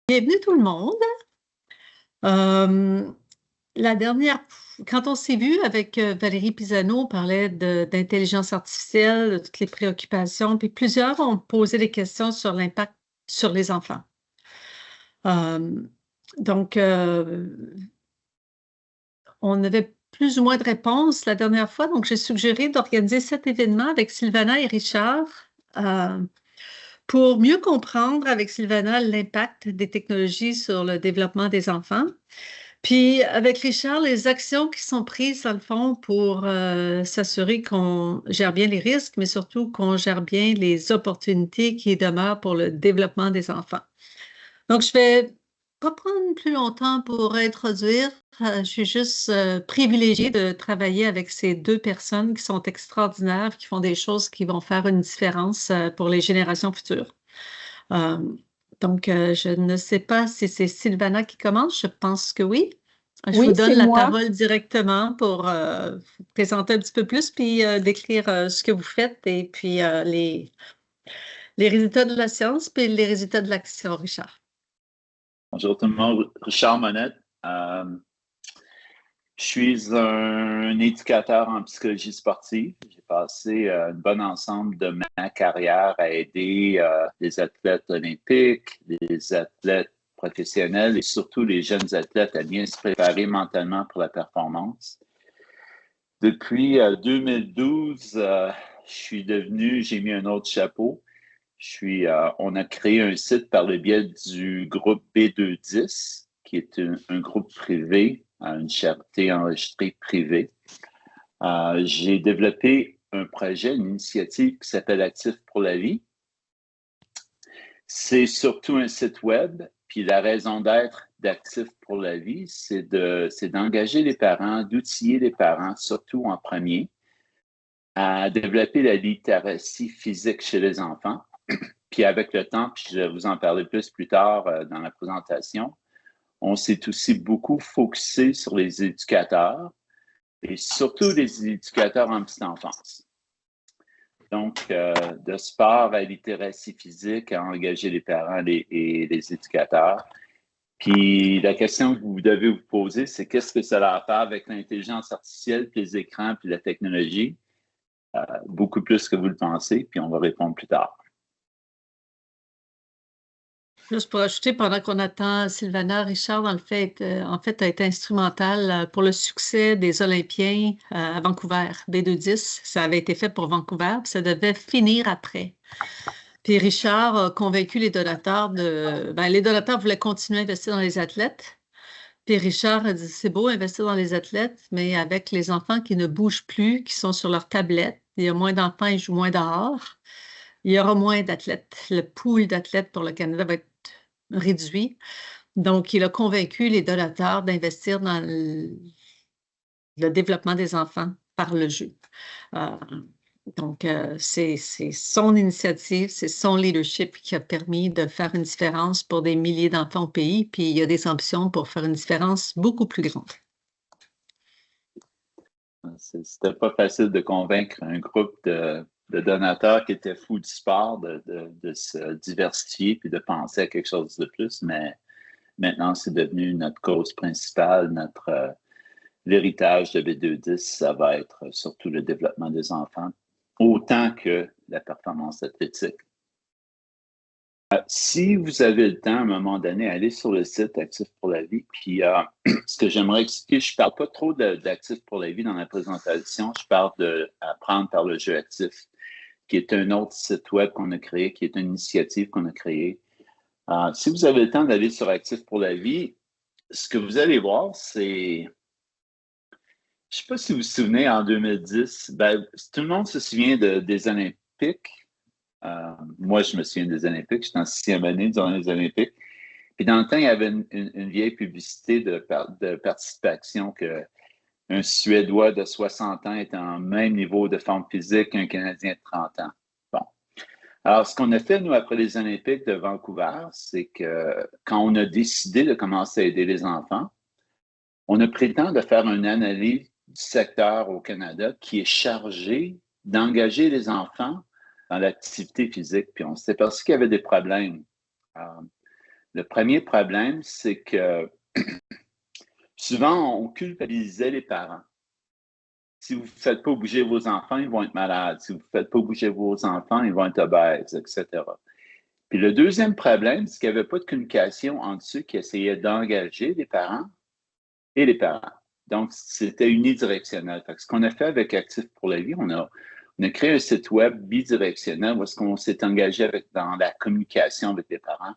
Bienvenue tout le monde. Euh, la dernière, quand on s'est vu avec Valérie Pisano, on parlait d'intelligence artificielle, de toutes les préoccupations, puis plusieurs ont posé des questions sur l'impact sur les enfants. Euh, donc, on avait plus ou moins de réponses la dernière fois, donc j'ai suggéré d'organiser cet événement avec Sylvana et Richard. euh, pour mieux comprendre avec Sylvana l'impact des technologies sur le développement des enfants. Puis avec Richard, les actions qui sont prises dans le fond pour s'assurer qu'on gère bien les risques, mais surtout qu'on gère bien les opportunités qui demeurent pour le développement des enfants. Donc, je vais pas prendre plus longtemps pour introduire. Je suis juste privilégiée de travailler avec ces deux personnes qui sont extraordinaires, qui font des choses qui vont faire une différence pour les générations futures. Euh, donc, je ne sais pas si c'est Sylvana qui commence. Je pense que oui. Je vous Oui, c'est donne la moi. parole directement pour vous présenter un petit peu plus, puis décrire ce que vous faites et puis les résultats de la science, puis les résultats de l'action, Richard. Bonjour tout le monde, Richard Monette. Je suis un éducateur en psychologie sportive. J'ai passé un bon ensemble de ma carrière à aider les athlètes olympiques, les athlètes professionnels et surtout les jeunes athlètes à bien se préparer mentalement pour la performance. Depuis 2012, j'ai mis un autre chapeau. On a créé un site par le biais du groupe B210, qui est un groupe privé, une charité enregistrée privée. J'ai développé un projet, une initiative qui s'appelle Actif pour la vie. C'est surtout un site web, puis la raison d'être d'Actif pour la vie, c'est d'engager les parents, d'outiller les parents, surtout en premier, à développer la littératie physique chez les enfants. Puis avec le temps, puis je vais vous en parler plus tard dans la présentation, on s'est aussi beaucoup focusé sur les éducateurs et surtout les éducateurs en petite enfance. Donc, de sport à littératie physique, à engager les parents et les éducateurs. Puis la question que vous devez vous poser, c'est qu'est-ce que ça a à faire avec l'intelligence artificielle, puis les écrans, puis la technologie? Beaucoup plus que vous le pensez, puis on va répondre plus tard. Juste pour ajouter, pendant qu'on attend Sylvana, Richard, en fait, a été instrumental pour le succès des Olympiens à Vancouver, B210. Ça avait été fait pour Vancouver, puis ça devait finir après. Puis Richard a convaincu les donateurs les donateurs voulaient continuer à investir dans les athlètes. Puis Richard a dit, c'est beau investir dans les athlètes, mais avec les enfants qui ne bougent plus, qui sont sur leur tablette, il y a moins d'enfants, ils jouent moins dehors. Il y aura moins d'athlètes. Le pool d'athlètes pour le Canada va être réduit. Donc, il a convaincu les donateurs d'investir dans le développement des enfants par le jeu. Euh, donc, c'est son initiative, c'est son leadership qui a permis de faire une différence pour des milliers d'enfants au pays, puis il y a des ambitions pour faire une différence beaucoup plus grande. C'était pas facile de convaincre un groupe de donateurs qui étaient fous du sport de se diversifier puis de penser à quelque chose de plus, mais maintenant, c'est devenu notre cause principale, l'héritage de B210, ça va être surtout le développement des enfants, autant que la performance athlétique. Si vous avez le temps, à un moment donné, allez sur le site Actif pour la vie. Puis, ce que j'aimerais expliquer, je ne parle pas trop d'Actif pour la vie dans la présentation. Je parle d'apprendre par le jeu actif, qui est un autre site web qu'on a créé, qui est une initiative qu'on a créée. Si vous avez le temps d'aller sur Actif pour la vie, ce que vous allez voir, c'est... Je ne sais pas si vous vous souvenez, en 2010, tout le monde se souvient des Olympiques. Moi, je me souviens des Olympiques. J'étais en 6e année durant les Olympiques. Puis dans le temps, il y avait une vieille publicité de participation qu'un Suédois de 60 ans était en même niveau de forme physique qu'un Canadien de 30 ans. Bon. Alors, ce qu'on a fait, nous, après les Olympiques de Vancouver, c'est que quand on a décidé de commencer à aider les enfants, on a pris le temps de faire une analyse du secteur au Canada qui est chargé d'engager les enfants dans l'activité physique. Puis on s'est aperçu qu'il y avait des problèmes. Le premier problème, c'est que souvent, on culpabilisait les parents. Si vous ne faites pas bouger vos enfants, ils vont être malades. Si vous ne faites pas bouger vos enfants, ils vont être obèses, etc. Puis le deuxième problème, c'est qu'il n'y avait pas de communication entre ceux qui essayaient d'engager les parents et les parents. Donc, c'était unidirectionnel. Fait que ce qu'on a fait avec Actif pour la vie, on a créé un site web bidirectionnel où est-ce qu'on s'est engagé dans la communication avec les parents.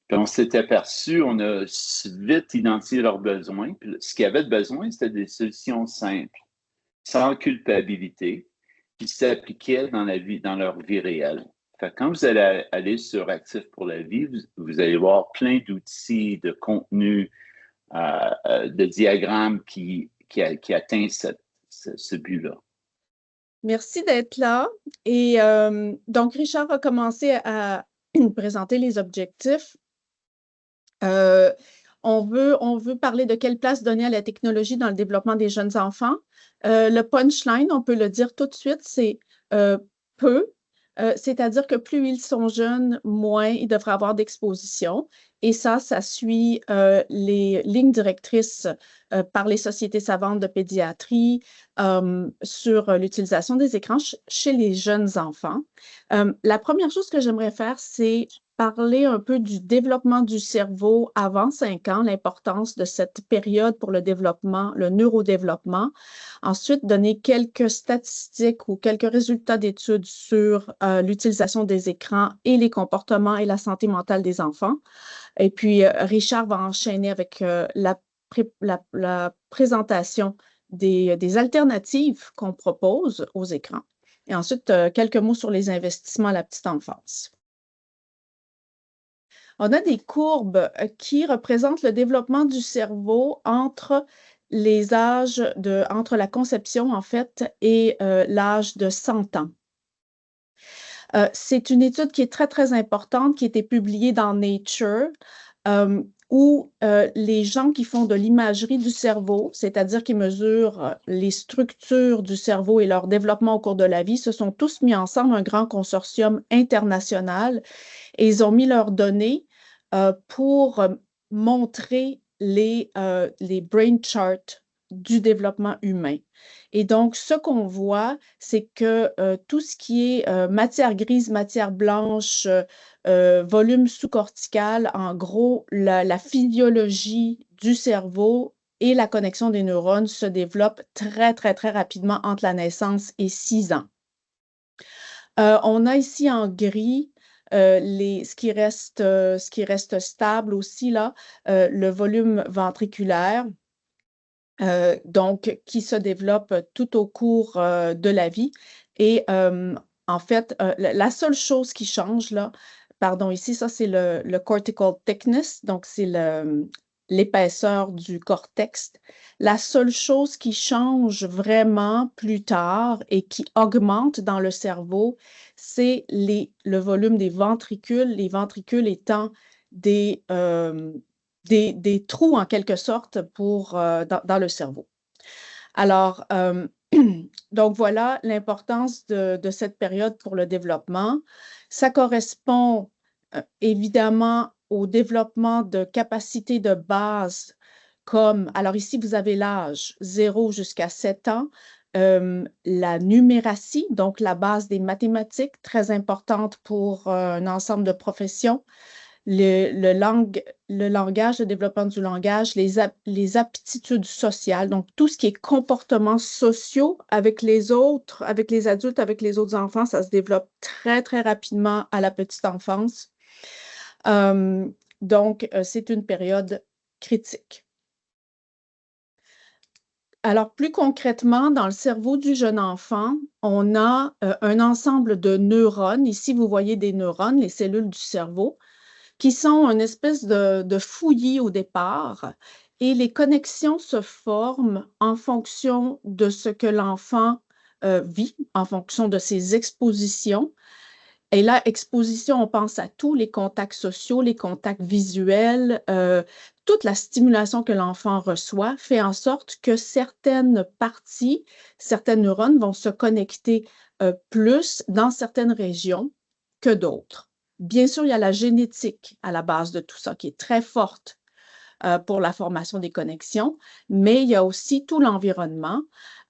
Puis on s'est aperçu, on a vite identifié leurs besoins. Puis ce qu'il y avait de besoin, c'était des solutions simples, sans culpabilité, qui s'appliquaient dans leur vie réelle. Fait que quand vous allez aller sur Actif pour la vie, vous allez voir plein d'outils, de contenus, de diagrammes qui atteint ce but-là. Merci d'être là. Et donc, Richard a commencé à présenter les objectifs. On veut parler de quelle place donner à la technologie dans le développement des jeunes enfants. Le punchline, on peut le dire tout de suite, c'est peu. C'est-à-dire que plus ils sont jeunes, moins ils devraient avoir d'exposition. Et ça suit les lignes directrices par les sociétés savantes de pédiatrie sur l'utilisation des écrans chez les jeunes enfants. La première chose que j'aimerais faire, c'est parler un peu du développement du cerveau avant 5 ans, l'importance de cette période pour le développement, le neurodéveloppement. Ensuite, donner quelques statistiques ou quelques résultats d'études sur l'utilisation des écrans et les comportements et la santé mentale des enfants. Et puis, Richard va enchaîner avec la présentation des alternatives qu'on propose aux écrans. Et ensuite, quelques mots sur les investissements à la petite enfance. On a des courbes qui représentent le développement du cerveau entre les âges entre la conception, en fait, et l'âge de 100 ans. C'est une étude qui est très, très importante, qui a été publiée dans Nature, où les gens qui font de l'imagerie du cerveau, c'est-à-dire qui mesurent les structures du cerveau et leur développement au cours de la vie, se sont tous mis ensemble, un grand consortium international, et ils ont mis leurs données pour montrer les brain charts du développement humain. Et donc, ce qu'on voit, c'est que tout ce qui est matière grise, matière blanche, volume sous-cortical, en gros, la physiologie du cerveau et la connexion des neurones se développent très, très, très rapidement entre la naissance et 6 ans. On a ici en gris ce qui reste stable aussi, là, le volume ventriculaire, donc qui se développe tout au cours de la vie. Et en fait, la seule chose qui change, là, pardon, ici, ça c'est le cortical thickness, donc c'est l'épaisseur du cortex. La seule chose qui change vraiment plus tard et qui augmente dans le cerveau, c'est le volume des ventricules, les ventricules étant des trous en quelque sorte dans le cerveau. Alors, donc voilà l'importance de cette période pour le développement. Ça correspond évidemment au développement de capacités de base comme, alors ici vous avez l'âge 0 jusqu'à 7 ans, la numératie, donc la base des mathématiques, très importante pour un ensemble de professions, le langage, le développement du langage, les aptitudes sociales, donc tout ce qui est comportements sociaux avec les autres, avec les adultes, avec les autres enfants, ça se développe très, très rapidement à la petite enfance. Donc, c'est une période critique. Alors, plus concrètement, dans le cerveau du jeune enfant, on a un ensemble de neurones. Ici, vous voyez des neurones, les cellules du cerveau, qui sont une espèce de fouillis au départ, et les connexions se forment en fonction de ce que l'enfant vit, en fonction de ses expositions. Et là, exposition, on pense à tous les contacts sociaux, les contacts visuels, toute la stimulation que l'enfant reçoit fait en sorte que certaines parties, certaines neurones vont se connecter plus dans certaines régions que d'autres. Bien sûr, il y a la génétique à la base de tout ça, qui est très forte pour la formation des connexions, mais il y a aussi tout l'environnement.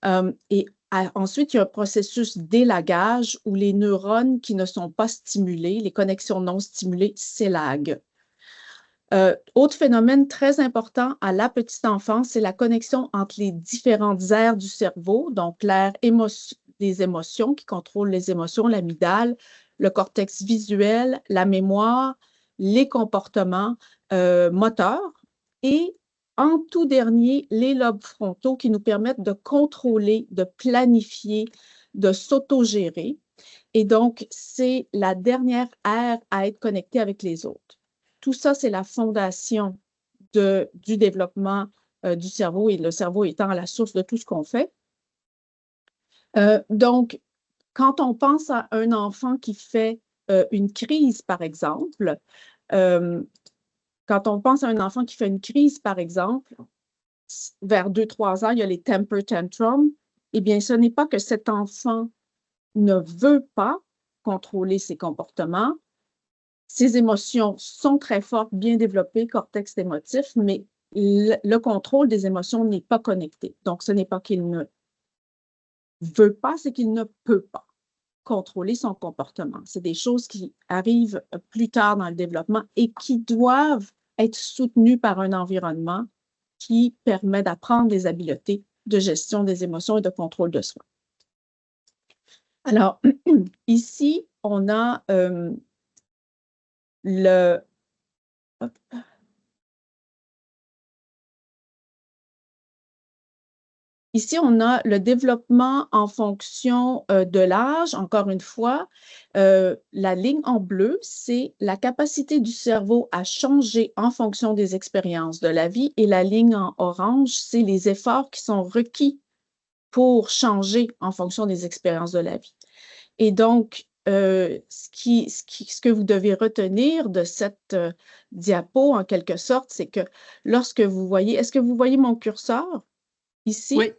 Ensuite, il y a un processus d'élagage où les neurones qui ne sont pas stimulés, les connexions non stimulées, s'élaguent. Autre phénomène très important à la petite enfance, c'est la connexion entre les différentes aires du cerveau, donc l'aire des émotions qui contrôle les émotions, l'amygdale, le cortex visuel, la mémoire, les comportements moteurs et en tout dernier, les lobes frontaux qui nous permettent de contrôler, de planifier, de s'autogérer. Et donc, c'est la dernière aire à être connectée avec les autres. Tout ça, c'est la fondation du développement du cerveau et le cerveau étant la source de tout ce qu'on fait. Donc, quand on pense à un enfant qui fait une crise, par exemple, vers 2-3 ans, il y a les temper tantrums. Eh bien, ce n'est pas que cet enfant ne veut pas contrôler ses comportements. Ses émotions sont très fortes, bien développées, cortex émotif, mais le contrôle des émotions n'est pas connecté. Donc, ce n'est pas qu'il ne veut pas, c'est qu'il ne peut pas contrôler son comportement. C'est des choses qui arrivent plus tard dans le développement et qui doivent être soutenues par un environnement qui permet d'apprendre des habiletés de gestion des émotions et de contrôle de soi. Alors, ici, on a Ici, on a le développement en fonction de l'âge. Encore une fois, la ligne en bleu, c'est la capacité du cerveau à changer en fonction des expériences de la vie. Et la ligne en orange, c'est les efforts qui sont requis pour changer en fonction des expériences de la vie. Et donc, ce que vous devez retenir de cette diapo, en quelque sorte, c'est que lorsque vous voyez, est-ce que vous voyez mon curseur ici? Oui.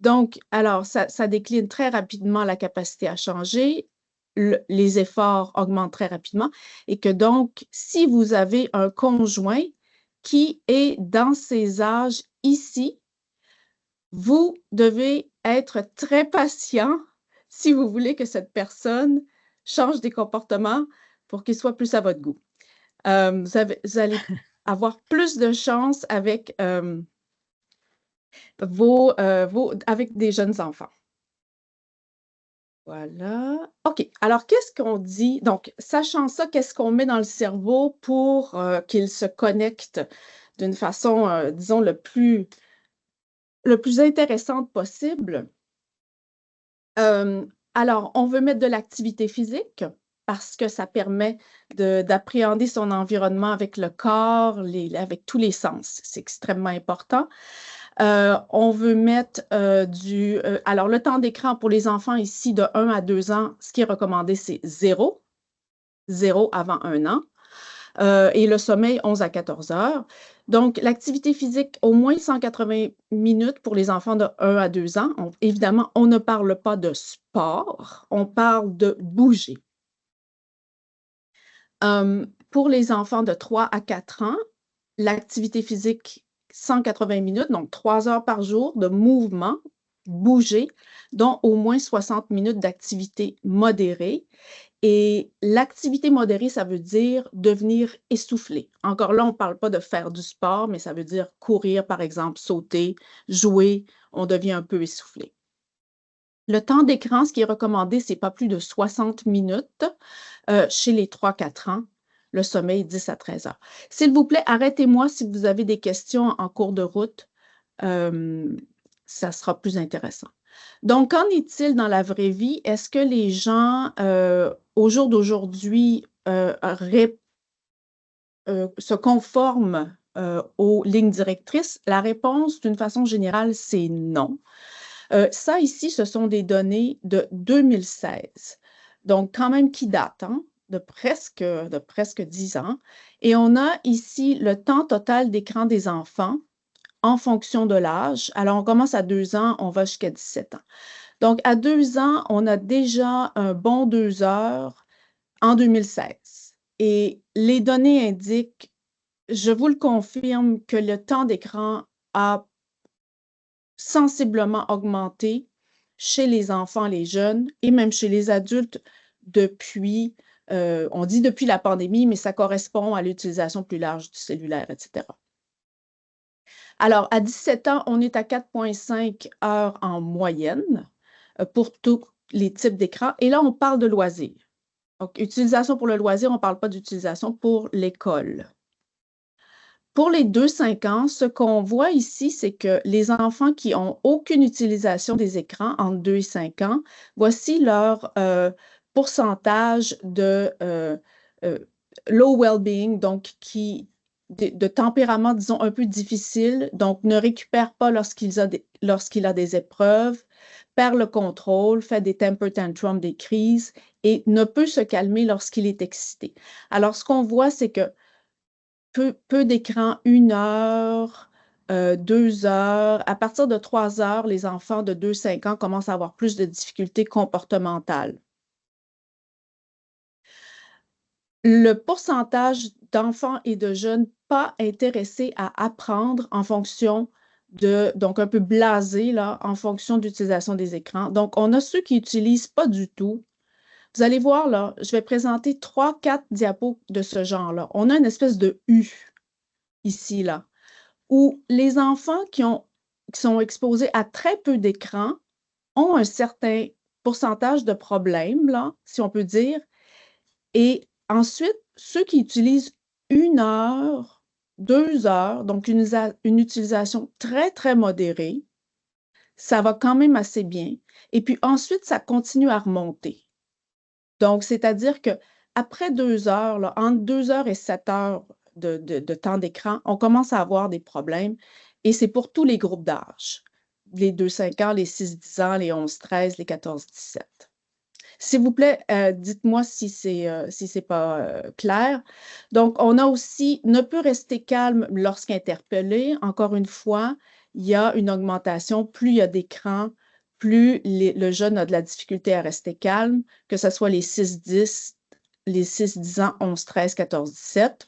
Donc, alors, ça décline très rapidement la capacité à changer, les efforts augmentent très rapidement et que donc, si vous avez un conjoint qui est dans ces âges ici, vous devez être très patient si vous voulez que cette personne change des comportements pour qu'ils soient plus à votre goût. Vous allez avoir plus de chance avec avec des jeunes enfants. Voilà. OK. Alors, qu'est-ce qu'on dit? Donc, sachant ça, qu'est-ce qu'on met dans le cerveau pour qu'il se connecte d'une façon, disons, le plus intéressante possible? Alors, on veut mettre de l'activité physique parce que ça permet d'appréhender son environnement avec le corps, avec tous les sens. C'est extrêmement important. On veut mettre alors, le temps d'écran pour les enfants ici de 1 à 2 ans, ce qui est recommandé, c'est 0 avant 1 an. Et le sommeil, 11 à 14 heures. Donc, l'activité physique, au moins 180 minutes pour les enfants de 1 à 2 ans. Évidemment, on ne parle pas de sport, on parle de bouger. Pour les enfants de 3 à 4 ans, l'activité physique, 180 minutes, donc 3 heures par jour de mouvement, bouger, dont au moins 60 minutes d'activité modérée. Et l'activité modérée, ça veut dire devenir essoufflé. Encore là, on ne parle pas de faire du sport, mais ça veut dire courir, par exemple, sauter, jouer, on devient un peu essoufflé. Le temps d'écran, ce qui est recommandé, ce n'est pas plus de 60 minutes chez les 3-4 ans. Le sommeil, 10 à 13 heures. S'il vous plaît, arrêtez-moi si vous avez des questions en cours de route. Ça sera plus intéressant. Donc, qu'en est-il dans la vraie vie? Est-ce que les gens, au jour d'aujourd'hui, se conforment aux lignes directrices? La réponse, d'une façon générale, c'est non. Ça, ici, ce sont des données de 2016. Donc, quand même qui datent, hein, de presque 10 ans. Et on a ici le temps total d'écran des enfants en fonction de l'âge. Alors, on commence à 2 ans, on va jusqu'à 17 ans. Donc, à 2 ans, on a déjà un bon 2 heures en 2016. Et les données indiquent, je vous le confirme, que le temps d'écran a sensiblement augmenté chez les enfants, les jeunes et même chez les adultes depuis, on dit depuis la pandémie, mais ça correspond à l'utilisation plus large du cellulaire, etc. Alors, à 17 ans, on est à 4,5 heures en moyenne pour tous les types d'écran. Et là, on parle de loisirs. Donc, utilisation pour le loisir, on ne parle pas d'utilisation pour l'école. Pour les 2-5 ans, ce qu'on voit ici, c'est que les enfants qui n'ont aucune utilisation des écrans entre 2 et 5 ans, voici leur pourcentage de low well-being, donc de tempérament, disons, un peu difficile, donc ne récupère pas lorsqu'il a des épreuves, perd le contrôle, fait des temper tantrums, des crises, et ne peut se calmer lorsqu'il est excité. Alors, ce qu'on voit, c'est que peu d'écran, 1 heure, 2 heures. À partir de 3 heures, les enfants de 2-5 ans commencent à avoir plus de difficultés comportementales. Le pourcentage d'enfants et de jeunes pas intéressés à apprendre en fonction donc un peu blasés, là, en fonction d'utilisation des écrans. Donc, on a ceux qui n'utilisent pas du tout. Vous allez voir, là, je vais présenter 3-4 diapos de ce genre-là. On a une espèce de U ici, là, où les enfants qui sont exposés à très peu d'écran ont un certain pourcentage de problèmes, là, si on peut dire. Et ensuite, ceux qui utilisent 1 heure, 2 heures, donc une utilisation très, très modérée, ça va quand même assez bien. Et puis ensuite, ça continue à remonter. Donc, c'est-à-dire qu'après 2 heures, là, entre 2 heures et 7 heures de temps d'écran, on commence à avoir des problèmes et c'est pour tous les groupes d'âge. Les 2-5 ans, les 6-10 ans, les 11-13, les 14-17. S'il vous plaît, dites-moi si c'est pas clair. Donc, on a aussi ne peut rester calme lorsqu'interpellé. Encore une fois, il y a une augmentation. Plus il y a d'écran, plus le jeune a de la difficulté à rester calme, que ce soit les 6-10 ans, 11-13, 14-17.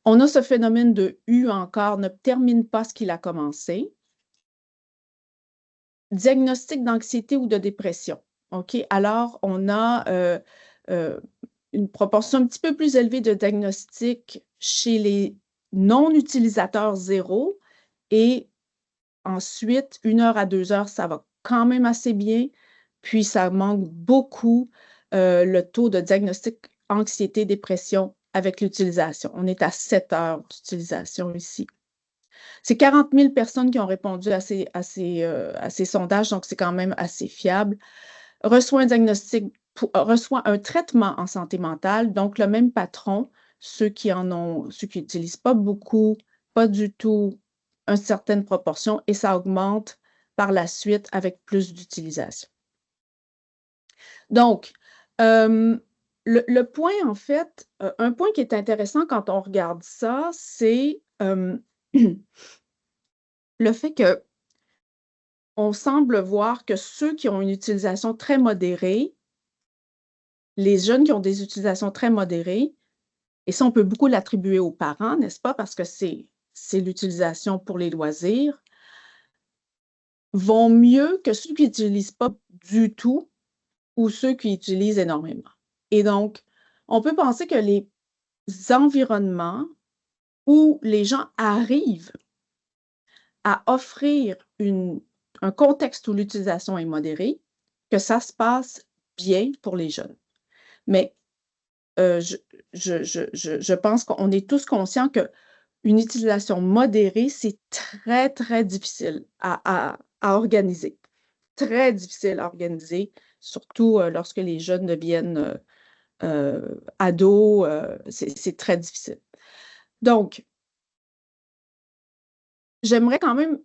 On a ce phénomène de U encore, ne termine pas ce qu'il a commencé. Diagnostic d'anxiété ou de dépression. OK? Alors, on a une proportion un petit peu plus élevée de diagnostics chez les non-utilisateurs zéro et ensuite, 1 heure à 2 heures, ça va quand même assez bien. Puis, ça manque beaucoup le taux de diagnostic anxiété, dépression avec l'utilisation. On est à 7 heures d'utilisation ici. C'est 40 000 personnes qui ont répondu à ces sondages, donc c'est quand même assez fiable. Reçoit un traitement en santé mentale, donc le même patron, ceux qui n'utilisent pas beaucoup, pas du tout, une certaine proportion, et ça augmente par la suite avec plus d'utilisation. Donc, le point, en fait, un point qui est intéressant quand on regarde ça, c'est le fait qu'on semble voir que ceux qui ont une utilisation très modérée, les jeunes qui ont des utilisations très modérées, et ça, on peut beaucoup l'attribuer aux parents, n'est-ce pas? Parce que c'est l'utilisation pour les loisirs, vont mieux que ceux qui n'utilisent pas du tout ou ceux qui utilisent énormément. Et donc, on peut penser que les environnements où les gens arrivent à offrir un contexte où l'utilisation est modérée, que ça se passe bien pour les jeunes. Mais je pense qu'on est tous conscients qu'une utilisation modérée, c'est très, très difficile à organiser. Très difficile à organiser, surtout lorsque les jeunes deviennent ados, c'est très difficile. Donc, j'aimerais quand même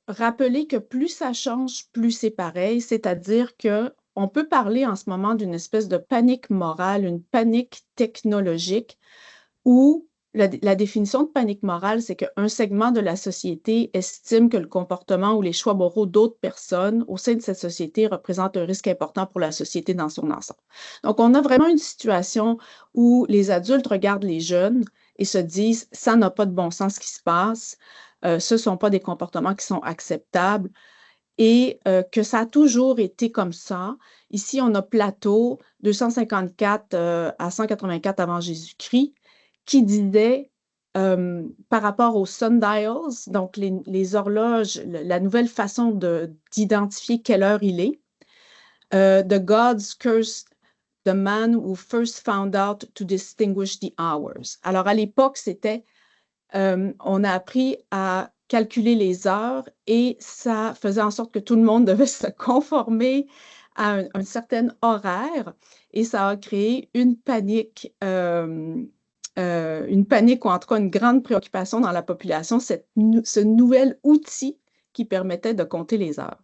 rappeler que plus ça change, plus c'est pareil, c'est-à-dire qu'on peut parler en ce moment d'une espèce de panique morale, une panique technologique où la définition de panique morale, c'est qu'un segment de la société estime que le comportement ou les choix moraux d'autres personnes au sein de cette société représentent un risque important pour la société dans son ensemble. Donc, on a vraiment une situation où les adultes regardent les jeunes et se disent « ça n'a pas de bon sens ce qui se passe, ce ne sont pas des comportements qui sont acceptables ». Et que ça a toujours été comme ça. Ici, on a Platon, 254 à 184 avant Jésus-Christ, qui disait par rapport aux sundials, donc les horloges, la nouvelle façon d'identifier quelle heure il est, The gods cursed the man who first found out to distinguish the hours. Alors, à l'époque, c'était, on a appris à calculer les heures et ça faisait en sorte que tout le monde devait se conformer à un certain horaire et ça a créé une panique ou en tout cas une grande préoccupation dans la population, ce nouvel outil qui permettait de compter les heures.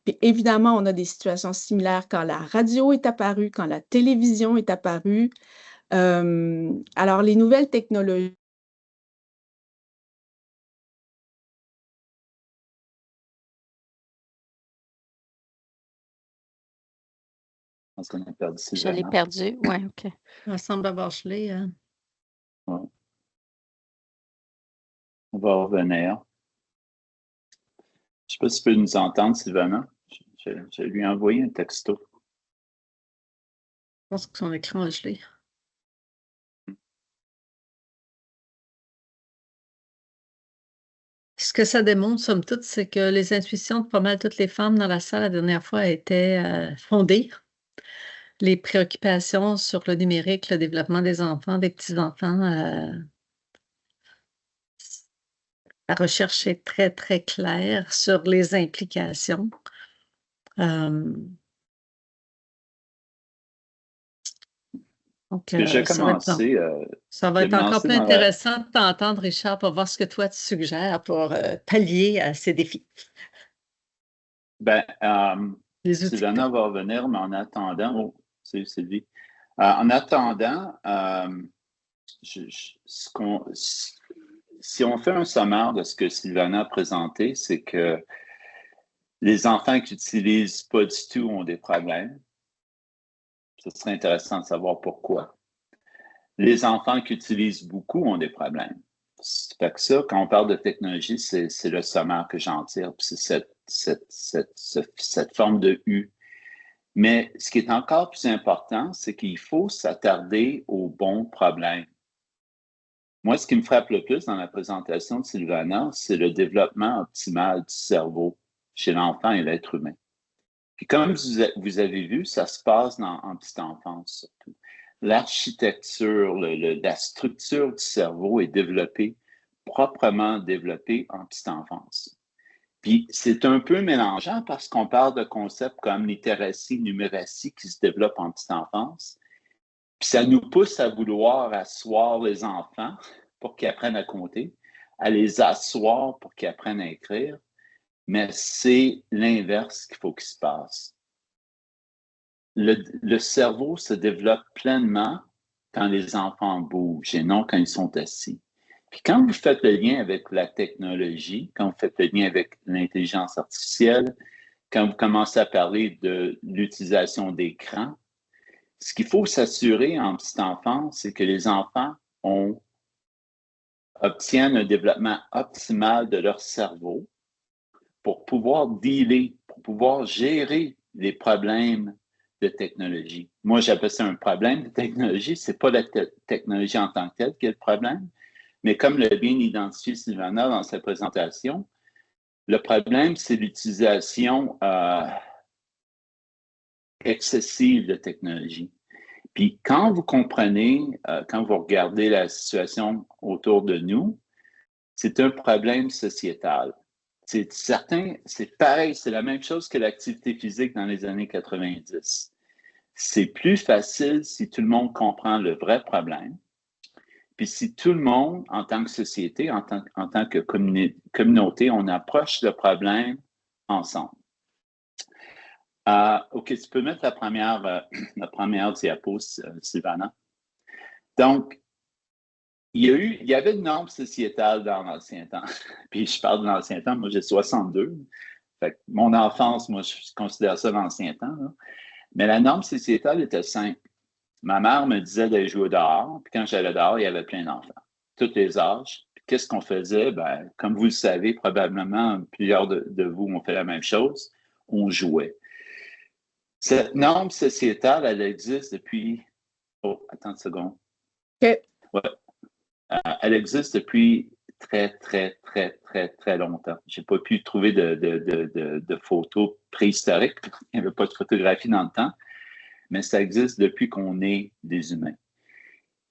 Puis évidemment, on a des situations similaires quand la radio est apparue, quand la télévision est apparue. Alors, les nouvelles technologies Je pense qu'on a perdu Je l'ai Sylvana. perdu. Oui, OK. Elle semble avoir gelé. Ouais. On va revenir. Je ne sais pas si tu peux nous entendre, Sylvana. Je lui ai envoyé un texto. Je pense que son écran a gelé. Ce que ça démontre, somme toute, c'est que les intuitions de pas mal toutes les femmes dans la salle la dernière fois étaient fondées. Les préoccupations sur le numérique, le développement des enfants, des petits-enfants, la recherche est très, très claire sur les implications. Donc, J'ai ça va être commencé. ça va j'ai être encore lancé plus dans la- intéressant de t'entendre, Richard, pour voir ce que toi tu suggères pour pallier à ces défis. Ben, Les outils. Sylvana va revenir, mais en attendant, oh, c'est Sylvie. En attendant, si on fait un sommaire de ce que Sylvana a présenté, c'est que les enfants qui n'utilisent pas du tout ont des problèmes. Ce serait intéressant de savoir pourquoi. Les enfants qui utilisent beaucoup ont des problèmes. Fait que ça, quand on parle de technologie, c'est le sommaire que j'en tire, puis c'est cette forme de U. Mais ce qui est encore plus important, c'est qu'il faut s'attarder aux bons problèmes. Moi, ce qui me frappe le plus dans la présentation de Sylvana, c'est le développement optimal du cerveau chez l'enfant et l'être humain. Puis comme vous avez vu, ça se passe en petite enfance surtout. L'architecture, la structure du cerveau est développée, proprement développée en petite enfance. Puis c'est un peu mélangeant parce qu'on parle de concepts comme littératie, numératie qui se développent en petite enfance. Puis ça nous pousse à vouloir asseoir les enfants pour qu'ils apprennent à compter, à les asseoir pour qu'ils apprennent à écrire, mais c'est l'inverse qu'il faut qu'il se passe. Le cerveau se développe pleinement quand les enfants bougent et non quand ils sont assis. Puis quand vous faites le lien avec la technologie, quand vous faites le lien avec l'intelligence artificielle, quand vous commencez à parler de l'utilisation d'écran, ce qu'il faut s'assurer en petite enfance, c'est que les enfants obtiennent un développement optimal de leur cerveau pour pouvoir dealer, pour pouvoir gérer les problèmes de technologie. Moi, j'appelle ça un problème de technologie. Ce n'est pas la technologie en tant que telle qui est le problème, mais comme l'a bien identifié Sylvana dans sa présentation, le problème, c'est l'utilisation excessive de technologie. Puis quand vous comprenez, quand vous regardez la situation autour de nous, c'est un problème sociétal. C'est certain, c'est pareil, c'est la même chose que l'activité physique dans les années 90. C'est plus facile si tout le monde comprend le vrai problème. Puis si tout le monde, en tant que société, en tant que communauté, on approche le problème ensemble. OK, tu peux mettre la première diapo, Sylvana. Donc, il y avait une norme sociétale dans l'ancien temps. Puis je parle de l'ancien temps, moi j'ai 62. Fait que mon enfance, moi, je considère ça l'ancien temps. Là. Mais la norme sociétale était simple. Ma mère me disait d'aller jouer dehors, puis quand j'allais dehors, il y avait plein d'enfants, tous les âges. Puis qu'est-ce qu'on faisait? Ben, comme vous le savez, probablement plusieurs de vous ont fait la même chose, on jouait. Cette norme sociétale, elle existe depuis... Oh, attends une seconde. OK. Ouais. Elle existe depuis très, très, très, très, très longtemps. Je n'ai pas pu trouver de photos préhistoriques. Il n'y avait pas de photographie dans le temps, mais ça existe depuis qu'on est des humains.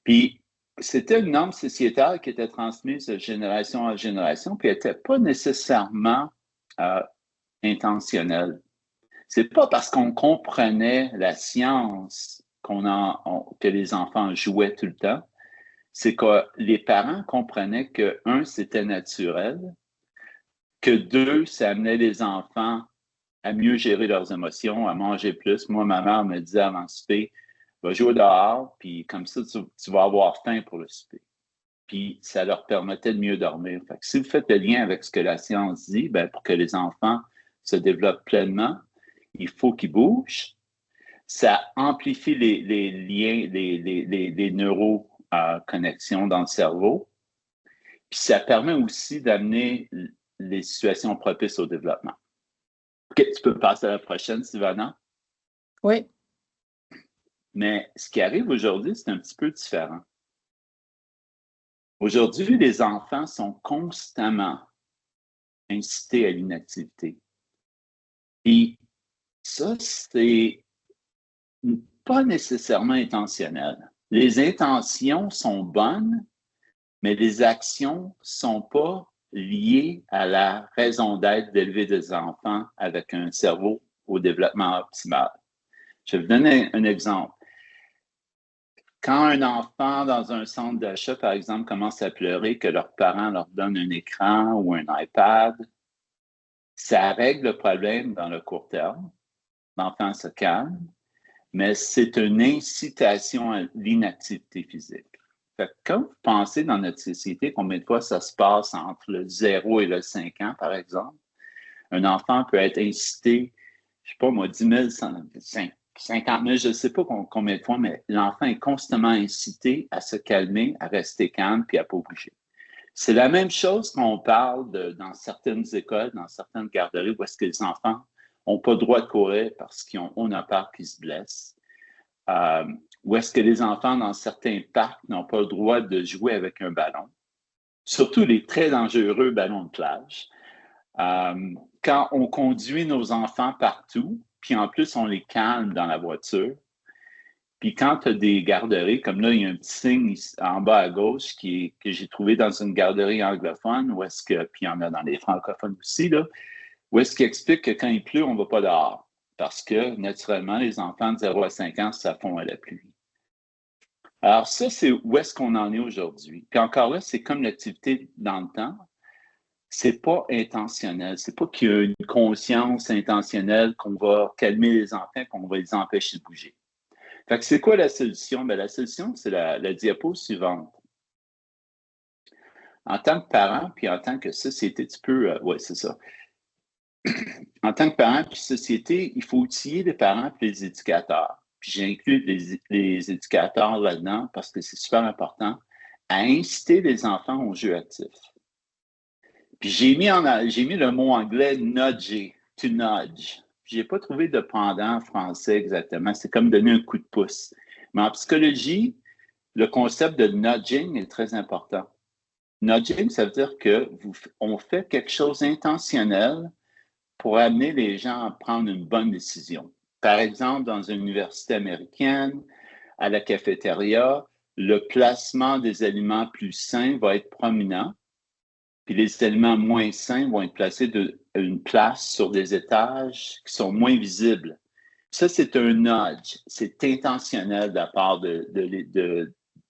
Puis, c'était une norme sociétale qui était transmise de génération en génération, puis elle n'était pas nécessairement intentionnelle. C'est pas parce qu'on comprenait la science que les enfants jouaient tout le temps. C'est que les parents comprenaient que, un, c'était naturel, que deux, ça amenait les enfants à mieux gérer leurs émotions, à manger plus. Moi, ma mère me disait avant le souper, va jouer dehors, puis comme ça, tu vas avoir faim pour le souper. Puis ça leur permettait de mieux dormir. Fait que si vous faites le lien avec ce que la science dit, ben, pour que les enfants se développent pleinement, il faut qu'ils bougent. Ça amplifie les liens, les neuroconnexions dans le cerveau. Puis ça permet aussi d'amener les situations propices au développement. OK, tu peux passer à la prochaine, Sylvana? Oui. Mais ce qui arrive aujourd'hui, c'est un petit peu différent. Aujourd'hui, les enfants sont constamment incités à l'inactivité. Et ça, c'est pas nécessairement intentionnel. Les intentions sont bonnes, mais les actions ne sont pas liées à la raison d'être d'élever des enfants avec un cerveau au développement optimal. Je vais vous donner un exemple. Quand un enfant dans un centre d'achat, par exemple, commence à pleurer, que leurs parents leur donnent un écran ou un iPad, ça règle le problème dans le court terme. L'enfant se calme, mais c'est une incitation à l'inactivité physique. Fait que quand vous pensez dans notre société combien de fois ça se passe entre le 0 et le 5 ans, par exemple, un enfant peut être incité, je ne sais pas moi, 10 000, 50 000, je ne sais pas combien de fois, mais l'enfant est constamment incité à se calmer, à rester calme puis à ne pas bouger. C'est la même chose quand on parle dans certaines écoles, dans certaines garderies où est-ce que les enfants n'ont pas le droit de courir parce qu'on a peur qu'ils se blessent. Où est-ce que les enfants dans certains parcs n'ont pas le droit de jouer avec un ballon. Surtout les très dangereux ballons de plage. Quand on conduit nos enfants partout, puis en plus, on les calme dans la voiture. Puis quand tu as des garderies, comme là, il y a un petit signe en bas à gauche que j'ai trouvé dans une garderie anglophone, puis il y en a dans les francophones aussi, là, où est-ce qu'il explique que quand il pleut, on ne va pas dehors. Parce que, naturellement, les enfants de 0 à 5 ans se font à la pluie. Alors ça, c'est où est-ce qu'on en est aujourd'hui. Puis encore là, c'est comme l'activité dans le temps. C'est pas intentionnel. C'est pas qu'il y a une conscience intentionnelle qu'on va calmer les enfants, qu'on va les empêcher de bouger. Fait que c'est quoi la solution? Bien, la solution, c'est la diapo suivante. En tant que parent, puis en tant que société, tu peux... oui, c'est ça. En tant que parent puis société, il faut outiller les parents et les éducateurs. Puis j'inclus les éducateurs là-dedans parce que c'est super important, à inciter les enfants au jeu actif. Puis j'ai mis le mot anglais « nudger »,« to nudge ». Je n'ai pas trouvé de pendant en français exactement. C'est comme donner un coup de pouce. Mais en psychologie, le concept de nudging est très important. Nudging, ça veut dire qu'on fait quelque chose d'intentionnel pour amener les gens à prendre une bonne décision. Par exemple, dans une université américaine, à la cafétéria, le placement des aliments plus sains va être prominent, puis les aliments moins sains vont être placés une place sur des étages qui sont moins visibles. Ça, c'est un nudge. C'est intentionnel de la part de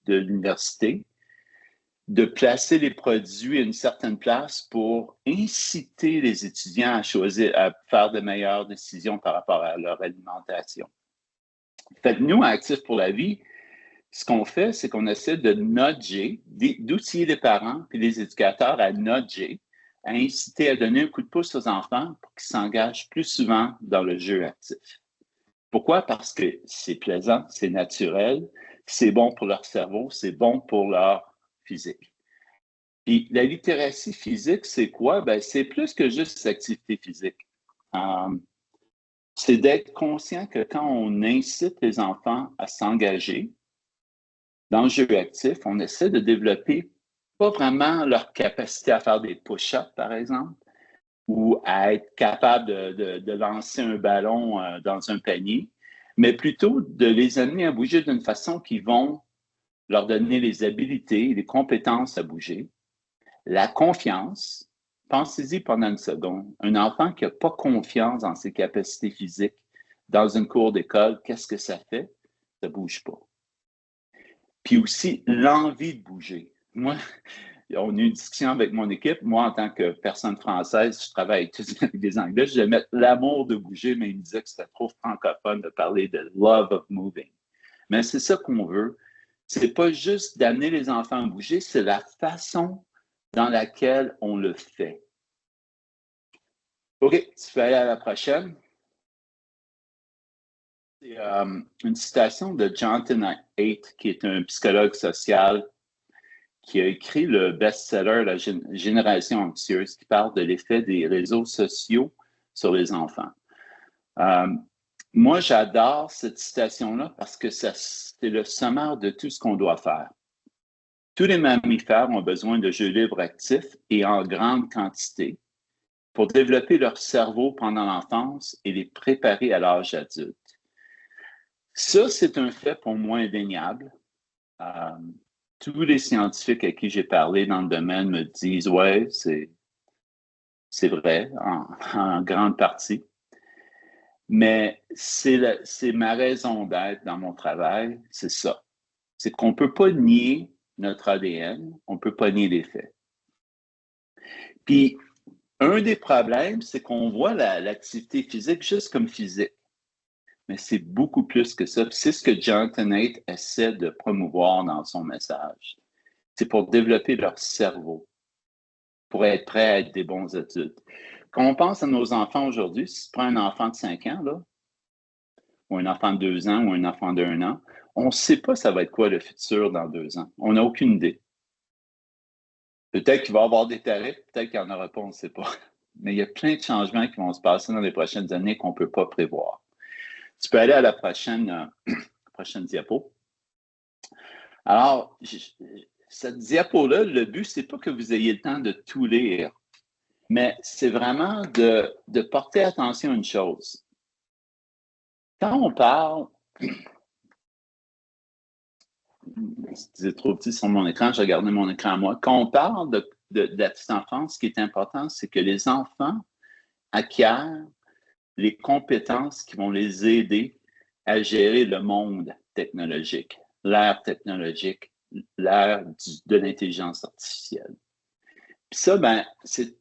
l'université de placer les produits à une certaine place pour inciter les étudiants à choisir, à faire de meilleures décisions par rapport à leur alimentation. Fait que nous, à Actifs pour la vie, ce qu'on fait, c'est qu'on essaie de nudger, d'outiller les parents et les éducateurs à nudger, à inciter, à donner un coup de pouce aux enfants pour qu'ils s'engagent plus souvent dans le jeu actif. Pourquoi? Parce que c'est plaisant, c'est naturel, c'est bon pour leur cerveau, c'est bon pour leur physique. Puis la littératie physique, c'est quoi? Ben, c'est plus que juste l'activité physique. C'est d'être conscient que quand on incite les enfants à s'engager dans le jeu actif, on essaie de développer pas vraiment leur capacité à faire des push-ups, par exemple, ou à être capable de lancer un ballon dans un panier, mais plutôt de les amener à bouger d'une façon qui vont leur donner les habilités, les compétences à bouger, la confiance. Pensez-y pendant une seconde. Un enfant qui n'a pas confiance dans ses capacités physiques dans une cour d'école, qu'est-ce que ça fait? Ça ne bouge pas. Puis aussi, l'envie de bouger. Moi, on a eu une discussion avec mon équipe. Moi, en tant que personne française, je travaille avec des Anglais. Je vais mettre l'amour de bouger, mais ils me disaient que c'était trop francophone de parler de love of moving. Mais c'est ça qu'on veut. C'est pas juste d'amener les enfants à bouger, c'est la façon dans laquelle on le fait. OK, tu peux aller à la prochaine. C'est une citation de Jonathan Haidt, qui est un psychologue social qui a écrit le best-seller La génération anxieuse, qui parle de l'effet des réseaux sociaux sur les enfants. Moi, j'adore cette citation-là parce que c'est le sommaire de tout ce qu'on doit faire. Tous les mammifères ont besoin de jeux libres actifs et en grande quantité pour développer leur cerveau pendant l'enfance et les préparer à l'âge adulte. Ça, c'est un fait pour moi indéniable. Tous les scientifiques à qui j'ai parlé dans le domaine me disent « Ouais, c'est vrai, en grande partie. » Mais c'est ma raison d'être dans mon travail, c'est ça. C'est qu'on ne peut pas nier notre ADN, on ne peut pas nier les faits. Puis, un des problèmes, c'est qu'on voit l'activité physique juste comme physique. Mais c'est beaucoup plus que ça. C'est ce que Jonathan Haidt essaie de promouvoir dans son message. C'est pour développer leur cerveau, pour être prêt à être des bons adultes. Quand on pense à nos enfants aujourd'hui, si tu prends un enfant de 5 ans, là, ou un enfant de 2 ans, ou un enfant d'1 an, on ne sait pas ça va être quoi le futur dans 2 ans. On n'a aucune idée. Peut-être qu'il va y avoir des tarifs, peut-être qu'il n'y en aura pas, on ne sait pas. Mais il y a plein de changements qui vont se passer dans les prochaines années qu'on ne peut pas prévoir. Tu peux aller à la prochaine diapo. Alors, cette diapo-là, le but, c'est pas que vous ayez le temps de tout lire, mais c'est vraiment de porter attention à une chose. Quand on parle, c'est trop petit sur mon écran, j'ai regardé mon écran à moi. Quand on parle de la petite enfance, ce qui est important, c'est que les enfants acquièrent les compétences qui vont les aider à gérer le monde technologique, l'ère technologique, l'ère de l'intelligence artificielle. Puis ça, ben, c'est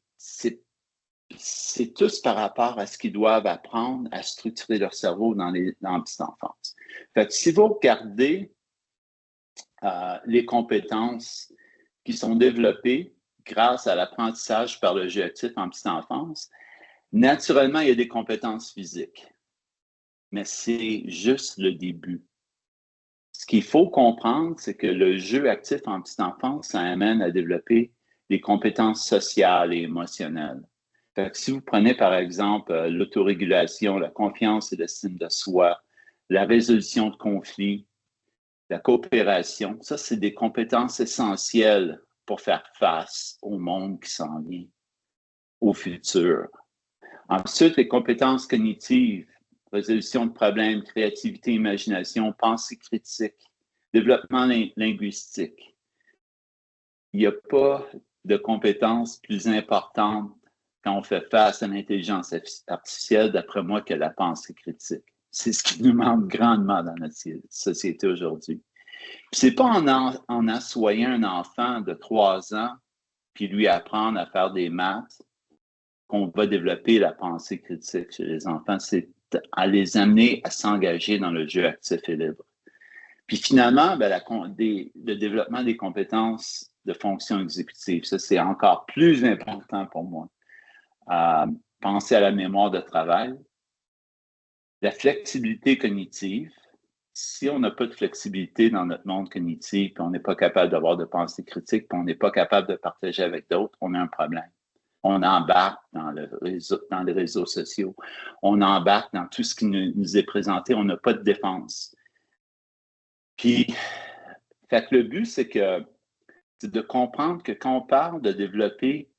tous par rapport à ce qu'ils doivent apprendre à structurer leur cerveau dans la petite enfance. Fait que si vous regardez les compétences qui sont développées grâce à l'apprentissage par le jeu actif en petite enfance, naturellement, il y a des compétences physiques, mais c'est juste le début. Ce qu'il faut comprendre, c'est que le jeu actif en petite enfance, ça amène à développer des compétences sociales et émotionnelles. Fait que si vous prenez, par exemple, l'autorégulation, la confiance et l'estime de soi, la résolution de conflits, la coopération, ça, c'est des compétences essentielles pour faire face au monde qui s'en vient, au futur. Ensuite, les compétences cognitives, résolution de problèmes, créativité, imagination, pensée critique, développement linguistique. Il n'y a pas de compétences plus importantes quand on fait face à l'intelligence artificielle, d'après moi, que la pensée critique. C'est ce qui nous manque grandement dans notre société aujourd'hui. Ce n'est pas en assoyant un enfant de 3 ans puis lui apprendre à faire des maths qu'on va développer la pensée critique chez les enfants, c'est à les amener à s'engager dans le jeu actif et libre. Puis finalement, ben, le développement des compétences de fonction exécutive, ça, c'est encore plus important pour moi. Penser à la mémoire de travail, la flexibilité cognitive. Si on n'a pas de flexibilité dans notre monde cognitif, puis on n'est pas capable d'avoir de pensée critique, puis on n'est pas capable de partager avec d'autres, on a un problème. On embarque dans les réseaux sociaux. On embarque dans tout ce qui nous est présenté. On n'a pas de défense. Puis, fait que le but, c'est de comprendre que quand on parle de développer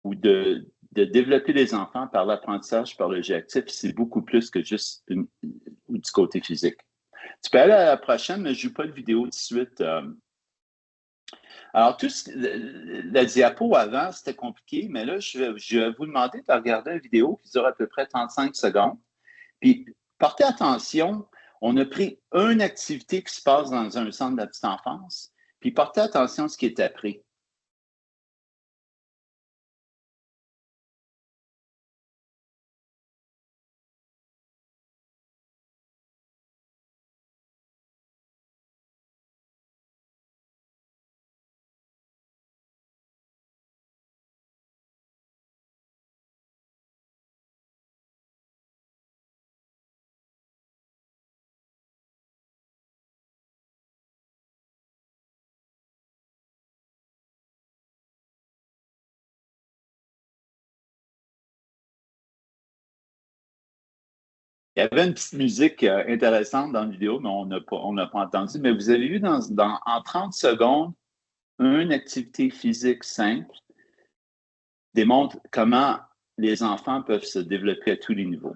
ou de développer les enfants par l'apprentissage, par le jeu actif, c'est beaucoup plus que juste du côté physique. Tu peux aller à la prochaine, mais je ne joue pas de vidéo tout de suite. Alors, la diapo avant, c'était compliqué, mais là, je vais vous demander de regarder une vidéo qui dure à peu près 35 secondes. Puis, portez attention, on a pris une activité qui se passe dans un centre de la petite enfance, puis portez attention à ce qui est appris. Il y avait une petite musique intéressante dans la vidéo, mais on n'a pas entendu. Mais vous avez vu en 30 secondes, une activité physique simple démontre comment les enfants peuvent se développer à tous les niveaux.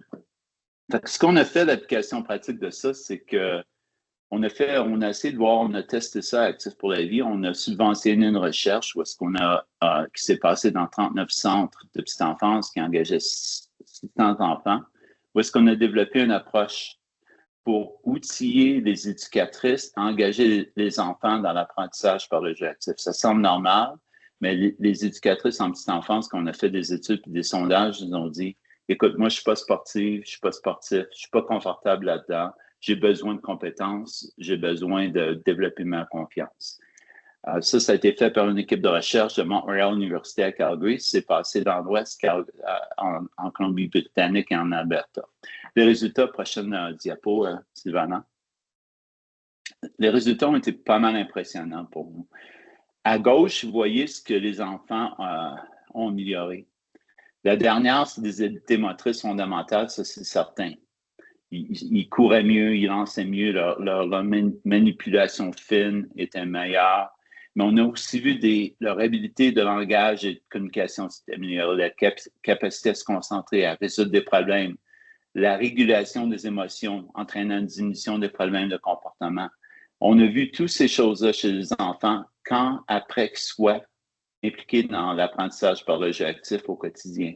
Fait que ce qu'on a fait, l'application pratique de ça, c'est que on a essayé de voir, on a testé ça à Actif pour la vie, on a subventionné une recherche où est-ce qu'on qui s'est passé dans 39 centres de petite enfance qui engageaient 600 enfants, où est-ce qu'on a développé une approche pour outiller les éducatrices à engager les enfants dans l'apprentissage par le jeu actif. Ça semble normal, mais les éducatrices en petite enfance, quand on a fait des études et des sondages, ils ont dit, écoute, moi, je suis pas sportive, je suis pas sportif, je suis pas confortable là-dedans, j'ai besoin de compétences, j'ai besoin de développer ma confiance. Ça a été fait par une équipe de recherche de Montréal University à Calgary. C'est passé dans l'Ouest, en Colombie-Britannique et en Alberta. Les résultats, prochaine diapo, Sylvana. Les résultats ont été pas mal impressionnants pour nous. À gauche, vous voyez ce que les enfants ont amélioré. La dernière, c'est des habiletés motrices fondamentales, ça c'est certain. Ils couraient mieux, ils lançaient mieux, leur manipulation fine était meilleure. Mais on a aussi vu leur habilité de langage et de communication s'est améliorée, la capacité à se concentrer, à résoudre des problèmes, la régulation des émotions, entraînant une diminution des problèmes de comportement. On a vu toutes ces choses-là chez les enfants après qu'ils soient impliqués dans l'apprentissage par le jeu actif au quotidien.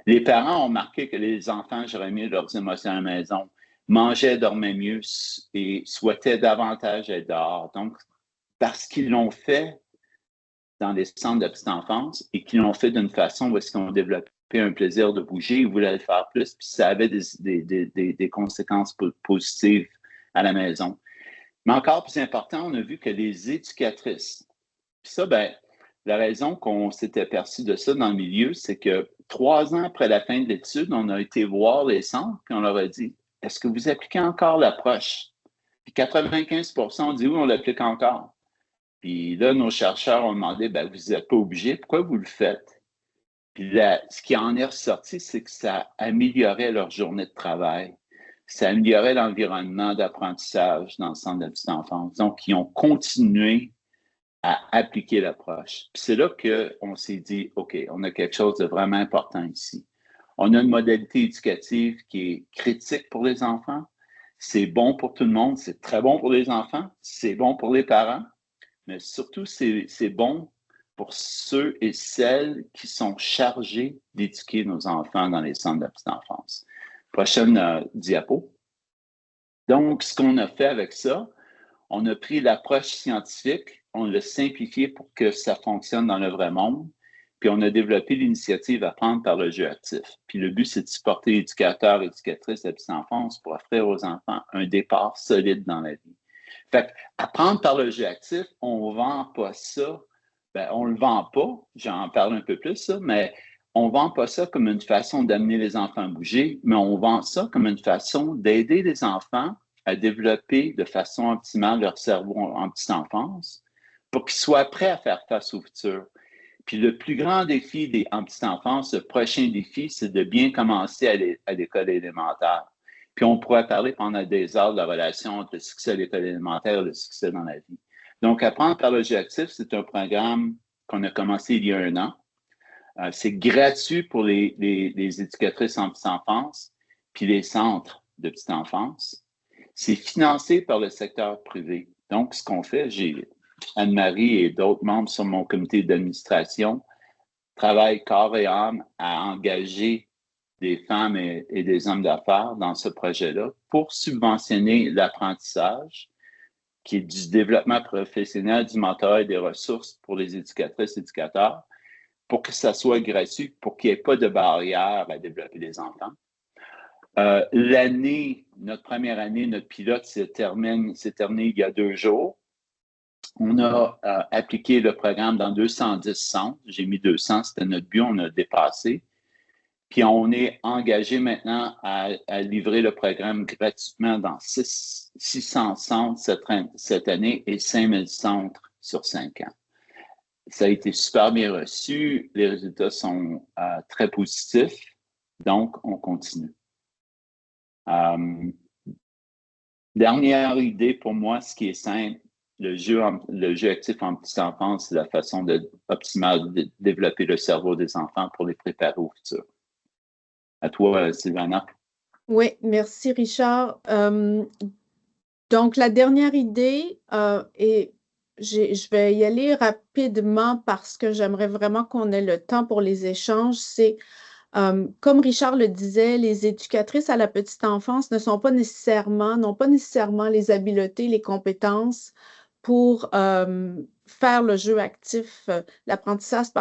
Les parents ont remarqué que les enfants géraient mieux leurs émotions à la maison, mangeaient, dormaient mieux et souhaitaient davantage être dehors. Donc, parce qu'ils l'ont fait dans les centres de petite enfance et qu'ils l'ont fait d'une façon où est-ce qu'ils ont développé un plaisir de bouger, ils voulaient le faire plus, puis ça avait des conséquences positives à la maison. Mais encore plus important, on a vu que les éducatrices, puis ça, la raison qu'on s'est aperçu de ça dans le milieu, c'est que 3 ans après la fin de l'étude, on a été voir les centres, puis on leur a dit, est-ce que vous appliquez encore l'approche? Puis 95% ont dit oui, on l'applique encore. Puis là, nos chercheurs ont demandé, vous n'êtes pas obligé, pourquoi vous le faites? Puis là, ce qui en est ressorti, c'est que ça améliorait leur journée de travail. Ça améliorait l'environnement d'apprentissage dans le centre de la petite enfance. Donc, ils ont continué à appliquer l'approche. Puis c'est là qu'on s'est dit, OK, on a quelque chose de vraiment important ici. On a une modalité éducative qui est critique pour les enfants. C'est bon pour tout le monde. C'est très bon pour les enfants. C'est bon pour les parents. Mais surtout, c'est bon pour ceux et celles qui sont chargés d'éduquer nos enfants dans les centres de la petite enfance. Prochaine diapo. Donc, ce qu'on a fait avec ça, on a pris l'approche scientifique, on l'a simplifié pour que ça fonctionne dans le vrai monde, puis on a développé l'initiative Apprendre par le jeu actif. Puis le but, c'est de supporter éducateurs et éducatrices de la petite enfance pour offrir aux enfants un départ solide dans la vie. Fait apprendre par le jeu actif, on ne vend pas ça. Ben, on ne le vend pas, j'en parle un peu plus, ça, mais on ne vend pas ça comme une façon d'amener les enfants à bouger, mais on vend ça comme une façon d'aider les enfants à développer de façon optimale leur cerveau en petite enfance pour qu'ils soient prêts à faire face au futur. Puis le plus grand défi en petite enfance, le prochain défi, c'est de bien commencer à l'école élémentaire. Puis on pourrait parler pendant des heures de la relation entre le succès à l'école élémentaire et le succès dans la vie. Donc, Apprendre par le jeu actif, c'est un programme qu'on a commencé il y a 1 an. C'est gratuit pour les éducatrices en petite enfance, puis les centres de petite enfance. C'est financé par le secteur privé. Donc, ce qu'on fait, j'ai Anne-Marie et d'autres membres sur mon comité d'administration travaillent corps et âme à engager des femmes et des hommes d'affaires dans ce projet-là pour subventionner l'apprentissage, qui est du développement professionnel, du mentorat et des ressources pour les éducatrices et éducateurs, pour que ça soit gratuit, pour qu'il n'y ait pas de barrière à développer les enfants. Notre première année, notre pilote s'est terminé il y a 2 jours. On a appliqué le programme dans 210 centres. J'ai mis 200, c'était notre but, on a dépassé. Puis on est engagé maintenant à livrer le programme gratuitement dans 600 centres cette année et 5000 centres sur 5 ans. Ça a été super bien reçu. Les résultats sont très positifs. Donc, on continue. Dernière idée pour moi, ce qui est simple, le jeu actif en petite enfance, c'est la façon optimale de développer le cerveau des enfants pour les préparer au futur. À toi, Sylvana. Oui, merci Richard. Donc, la dernière idée, et je vais y aller rapidement parce que j'aimerais vraiment qu'on ait le temps pour les échanges, c'est comme Richard le disait, les éducatrices à la petite enfance n'ont pas nécessairement les habiletés, les compétences pour faire le jeu actif, l'apprentissage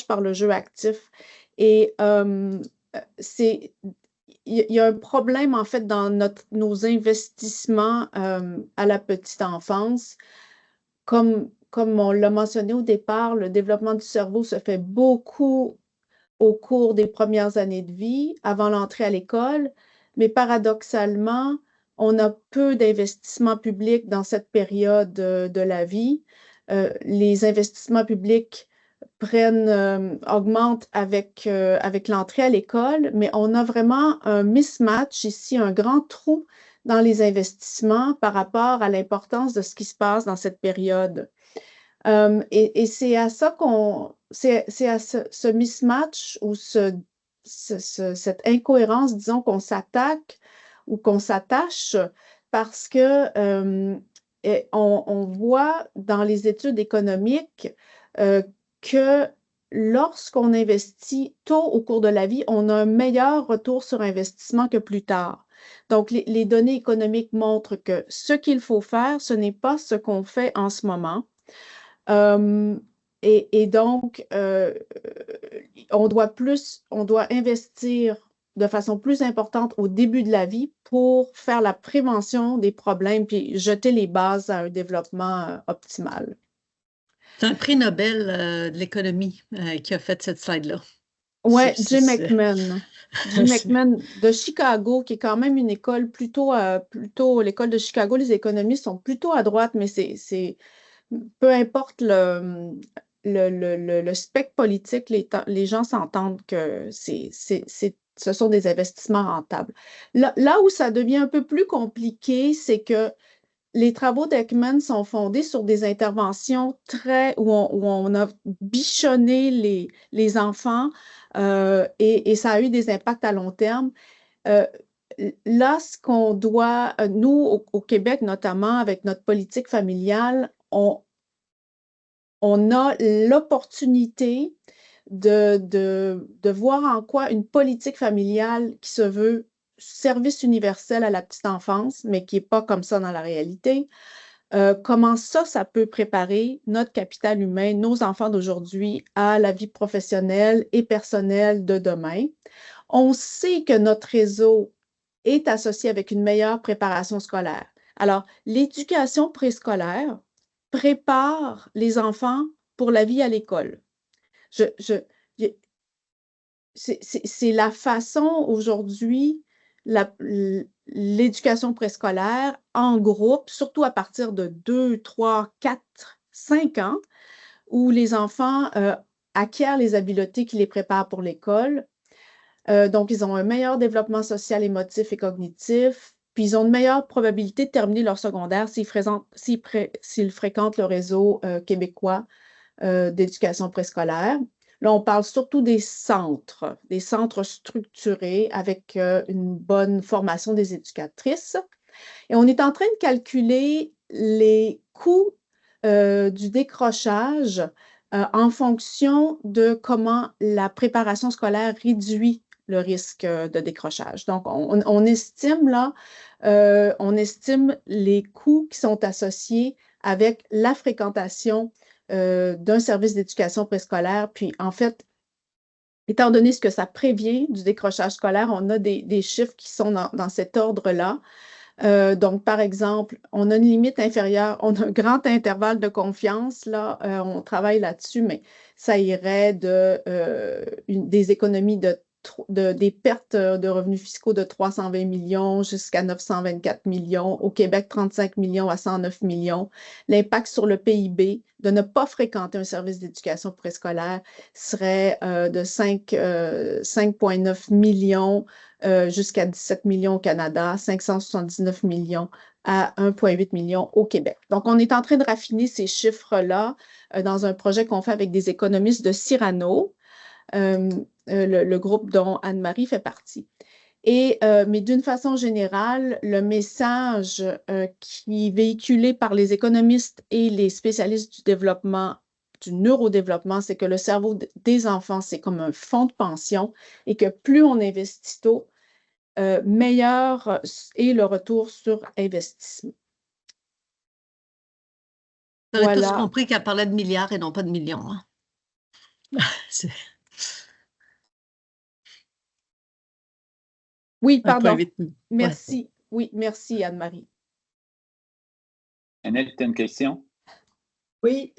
par le jeu actif. Et il y a un problème, en fait, dans nos investissements à la petite enfance. Comme on l'a mentionné au départ, le développement du cerveau se fait beaucoup au cours des premières années de vie, avant l'entrée à l'école, mais paradoxalement, on a peu d'investissements publics dans cette période de la vie. Les investissements publics augmentent avec l'entrée à l'école, mais on a vraiment un mismatch ici, un grand trou dans les investissements par rapport à l'importance de ce qui se passe dans cette période. Et c'est à ça c'est à ce mismatch ou cette incohérence, disons, qu'on s'attaque ou qu'on s'attache parce que on voit dans les études économiques que lorsqu'on investit tôt au cours de la vie, on a un meilleur retour sur investissement que plus tard. Donc, les données économiques montrent que ce qu'il faut faire, ce n'est pas ce qu'on fait en ce moment. Et donc, on doit investir de façon plus importante au début de la vie pour faire la prévention des problèmes puis jeter les bases à un développement optimal. C'est un prix Nobel de l'économie qui a fait cette slide-là. Oui, Jim McMahon. Jim McMahon de Chicago, qui est quand même une école plutôt l'école de Chicago, les économistes sont plutôt à droite, mais c'est peu importe le spectre politique, les gens s'entendent que ce sont des investissements rentables. Là où ça devient un peu plus compliqué, c'est que les travaux d'Ekman sont fondés sur des interventions où on a bichonné les enfants et ça a eu des impacts à long terme. Là, ce qu'on doit, nous, au Québec notamment, avec notre politique familiale, on a l'opportunité de voir en quoi une politique familiale qui se veut service universel à la petite enfance, mais qui n'est pas comme ça dans la réalité, comment ça peut préparer notre capital humain, nos enfants d'aujourd'hui, à la vie professionnelle et personnelle de demain. On sait que notre réseau est associé avec une meilleure préparation scolaire, Alors, l'éducation préscolaire prépare les enfants pour la vie à l'école. C'est la façon aujourd'hui, l'éducation préscolaire en groupe, surtout à partir de 2, 3, 4, 5 ans, où les enfants acquièrent les habiletés qui les préparent pour l'école. Donc, ils ont un meilleur développement social, émotif et cognitif, puis ils ont une meilleure probabilité de terminer leur secondaire s'ils fréquentent le réseau québécois d'éducation préscolaire. Là, on parle surtout des centres structurés avec une bonne formation des éducatrices. Et on est en train de calculer les coûts du décrochage en fonction de comment la préparation scolaire réduit le risque de décrochage. Donc, on estime là, on estime les coûts qui sont associés avec la fréquentation d'un service d'éducation préscolaire. Puis, en fait, étant donné ce que ça prévient du décrochage scolaire, on a des chiffres qui sont dans cet ordre-là. Donc, par exemple, on a une limite inférieure, on a un grand intervalle de confiance, là, on travaille là-dessus, mais ça irait des économies des pertes de revenus fiscaux de 320 millions jusqu'à 924 millions. Au Québec, 35 millions à 109 millions. L'impact sur le PIB de ne pas fréquenter un service d'éducation préscolaire serait de 5,9 millions jusqu'à 17 millions au Canada, 579 millions à 1,8 million au Québec. Donc, on est en train de raffiner ces chiffres-là dans un projet qu'on fait avec des économistes de Cyrano, le groupe dont Anne-Marie fait partie. Mais d'une façon générale, le message qui est véhiculé par les économistes et les spécialistes du développement, du neurodéveloppement, c'est que le cerveau des enfants, c'est comme un fonds de pension et que plus on investit tôt, meilleur est le retour sur investissement. Vous avez tous Voilà. compris qu'elle parlait de milliards et non pas de millions. Hein? Oui, pardon. 1,8 million. Merci. Oui, merci Anne-Marie. Annette, tu as une question? Oui,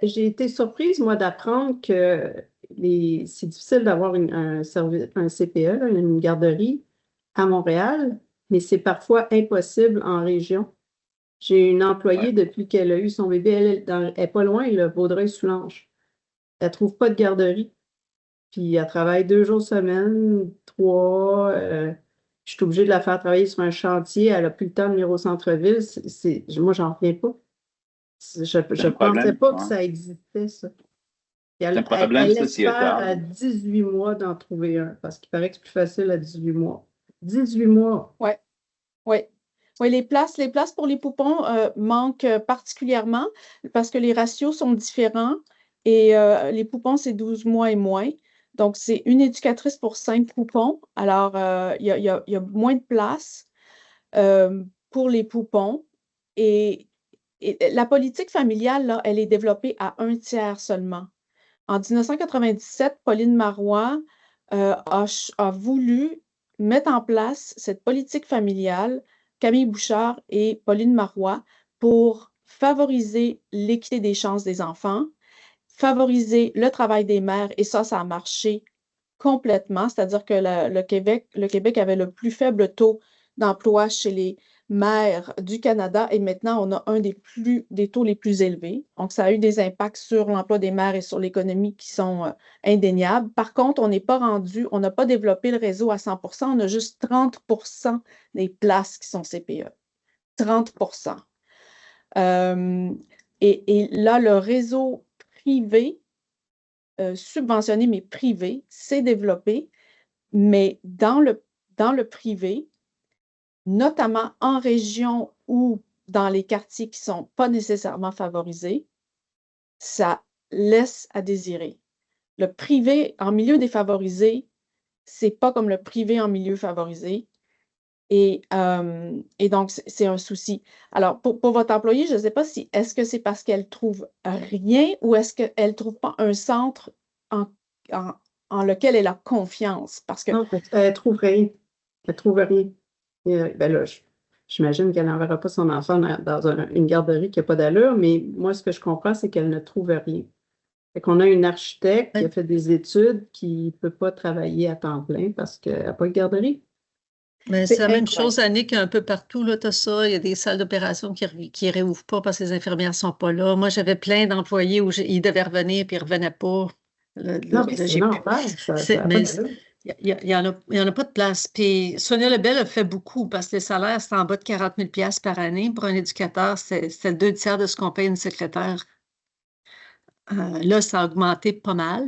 j'ai été surprise, moi, d'apprendre que c'est difficile d'avoir un CPE, là, une garderie à Montréal, mais c'est parfois impossible en région. J'ai une employée depuis qu'elle a eu son bébé, elle est pas loin, le Vaudreuil-Soulanges. Elle trouve pas de garderie. Puis elle travaille 2 jours semaine, 3. Je suis obligée de la faire travailler sur un chantier. Elle n'a plus le temps de venir au centre-ville. Moi, j'en reviens pas. Je ne pensais pas que ça existait, ça. Puis elle espère à 18 mois d'en trouver un, parce qu'il paraît que c'est plus facile à 18 mois. 18 mois. Oui, oui. Oui, les places pour les poupons manquent particulièrement parce que les ratios sont différents et les poupons, c'est 12 mois et moins. Donc, c'est une éducatrice pour 5 poupons. Alors, il y a moins de place pour les poupons. Et la politique familiale, là, elle est développée à 1/3 seulement. En 1997, Pauline Marois a voulu mettre en place cette politique familiale, Camille Bouchard et Pauline Marois, pour favoriser l'équité des chances des enfants, favoriser le travail des mères, et ça a marché complètement, c'est-à-dire que le Québec avait le plus faible taux d'emploi chez les mères du Canada et maintenant on a un des taux les plus élevés. Donc, ça a eu des impacts sur l'emploi des mères et sur l'économie qui sont indéniables. Par contre, on n'est pas rendu, on n'a pas développé le réseau à 100%, on a juste 30% des places qui sont CPE. 30%. Et là, le réseau privé, subventionné mais privé, s'est développé, mais dans le privé, notamment en région ou dans les quartiers qui ne sont pas nécessairement favorisés, ça laisse à désirer. Le privé en milieu défavorisé, c'est pas comme le privé en milieu favorisé. Et donc, c'est un souci. Alors, pour votre employée, je ne sais pas si, est-ce que c'est parce qu'elle ne trouve rien ou est-ce qu'elle ne trouve pas un centre en lequel elle a confiance? Parce que non, elle ne trouve rien. Elle ne trouve rien. Ben là, j'imagine qu'elle n'enverra pas son enfant dans une garderie qui n'a pas d'allure, mais moi, ce que je comprends, c'est qu'elle ne trouve rien. Fait qu'on a une architecte qui a fait des études qui ne peut pas travailler à temps plein parce qu'elle n'a pas de garderie. Mais C'est c'est la même incroyable. chose, Annick, un peu partout, là, t'as ça. Il y a des salles d'opération qui réouvrent pas parce que les infirmières ne sont pas là. Moi, j'avais plein d'employés où ils devaient revenir puis ils ne revenaient pas. Non, mais c'est normal, ça n'a pas Mais d'allure. il y en a pas de place. Puis Sonia Lebel a fait beaucoup parce que les salaires, c'était en bas de 40 000 par année. Pour un éducateur, c'était le 2 tiers de ce qu'on paye une secrétaire. Là, ça a augmenté pas mal.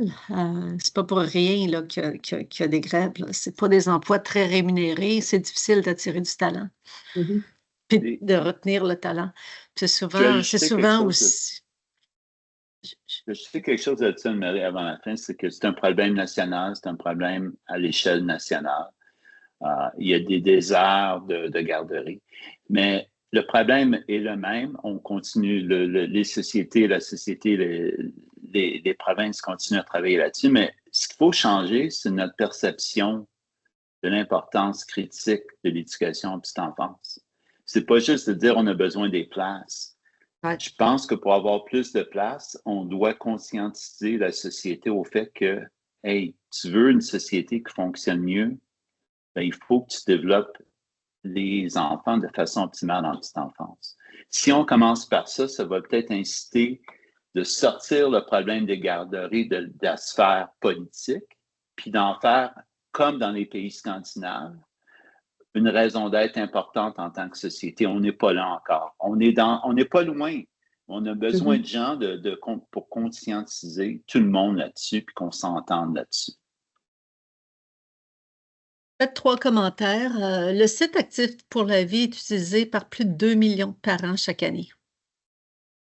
C'est pas pour rien là, qu'il y a des grèves. Ce pas des emplois très rémunérés. C'est difficile d'attirer du talent Mhm. puis Et de retenir le talent. Puis c'est je vais souvent ajouter quelque chose aussi. je sais quelque chose là-dessus, Marie, avant la fin, c'est que c'est un problème national, c'est un problème à l'échelle nationale. Il y a des déserts de garderies. Mais le problème est le même. On continue, les sociétés, la société, les provinces continuent à travailler là-dessus. Mais ce qu'il faut changer, c'est notre perception de l'importance critique de l'éducation en petite enfance. C'est pas juste de dire on a besoin des places. Ouais. Je pense que pour avoir plus de place, on doit conscientiser la société au fait que, hey, tu veux une société qui fonctionne mieux, ben, il faut que tu développes les enfants de façon optimale en petite enfance. Si on commence par ça, ça va peut-être inciter de sortir le problème des garderies de la sphère politique, puis d'en faire, comme dans les pays scandinaves, une raison d'être importante en tant que société. On n'est pas là encore. On n'est pas loin. On a besoin de gens pour conscientiser tout le monde là-dessus, puis qu'on s'entende là-dessus. Faites 3 commentaires. Le site Actif pour la vie est utilisé par plus de 2 millions de parents chaque année.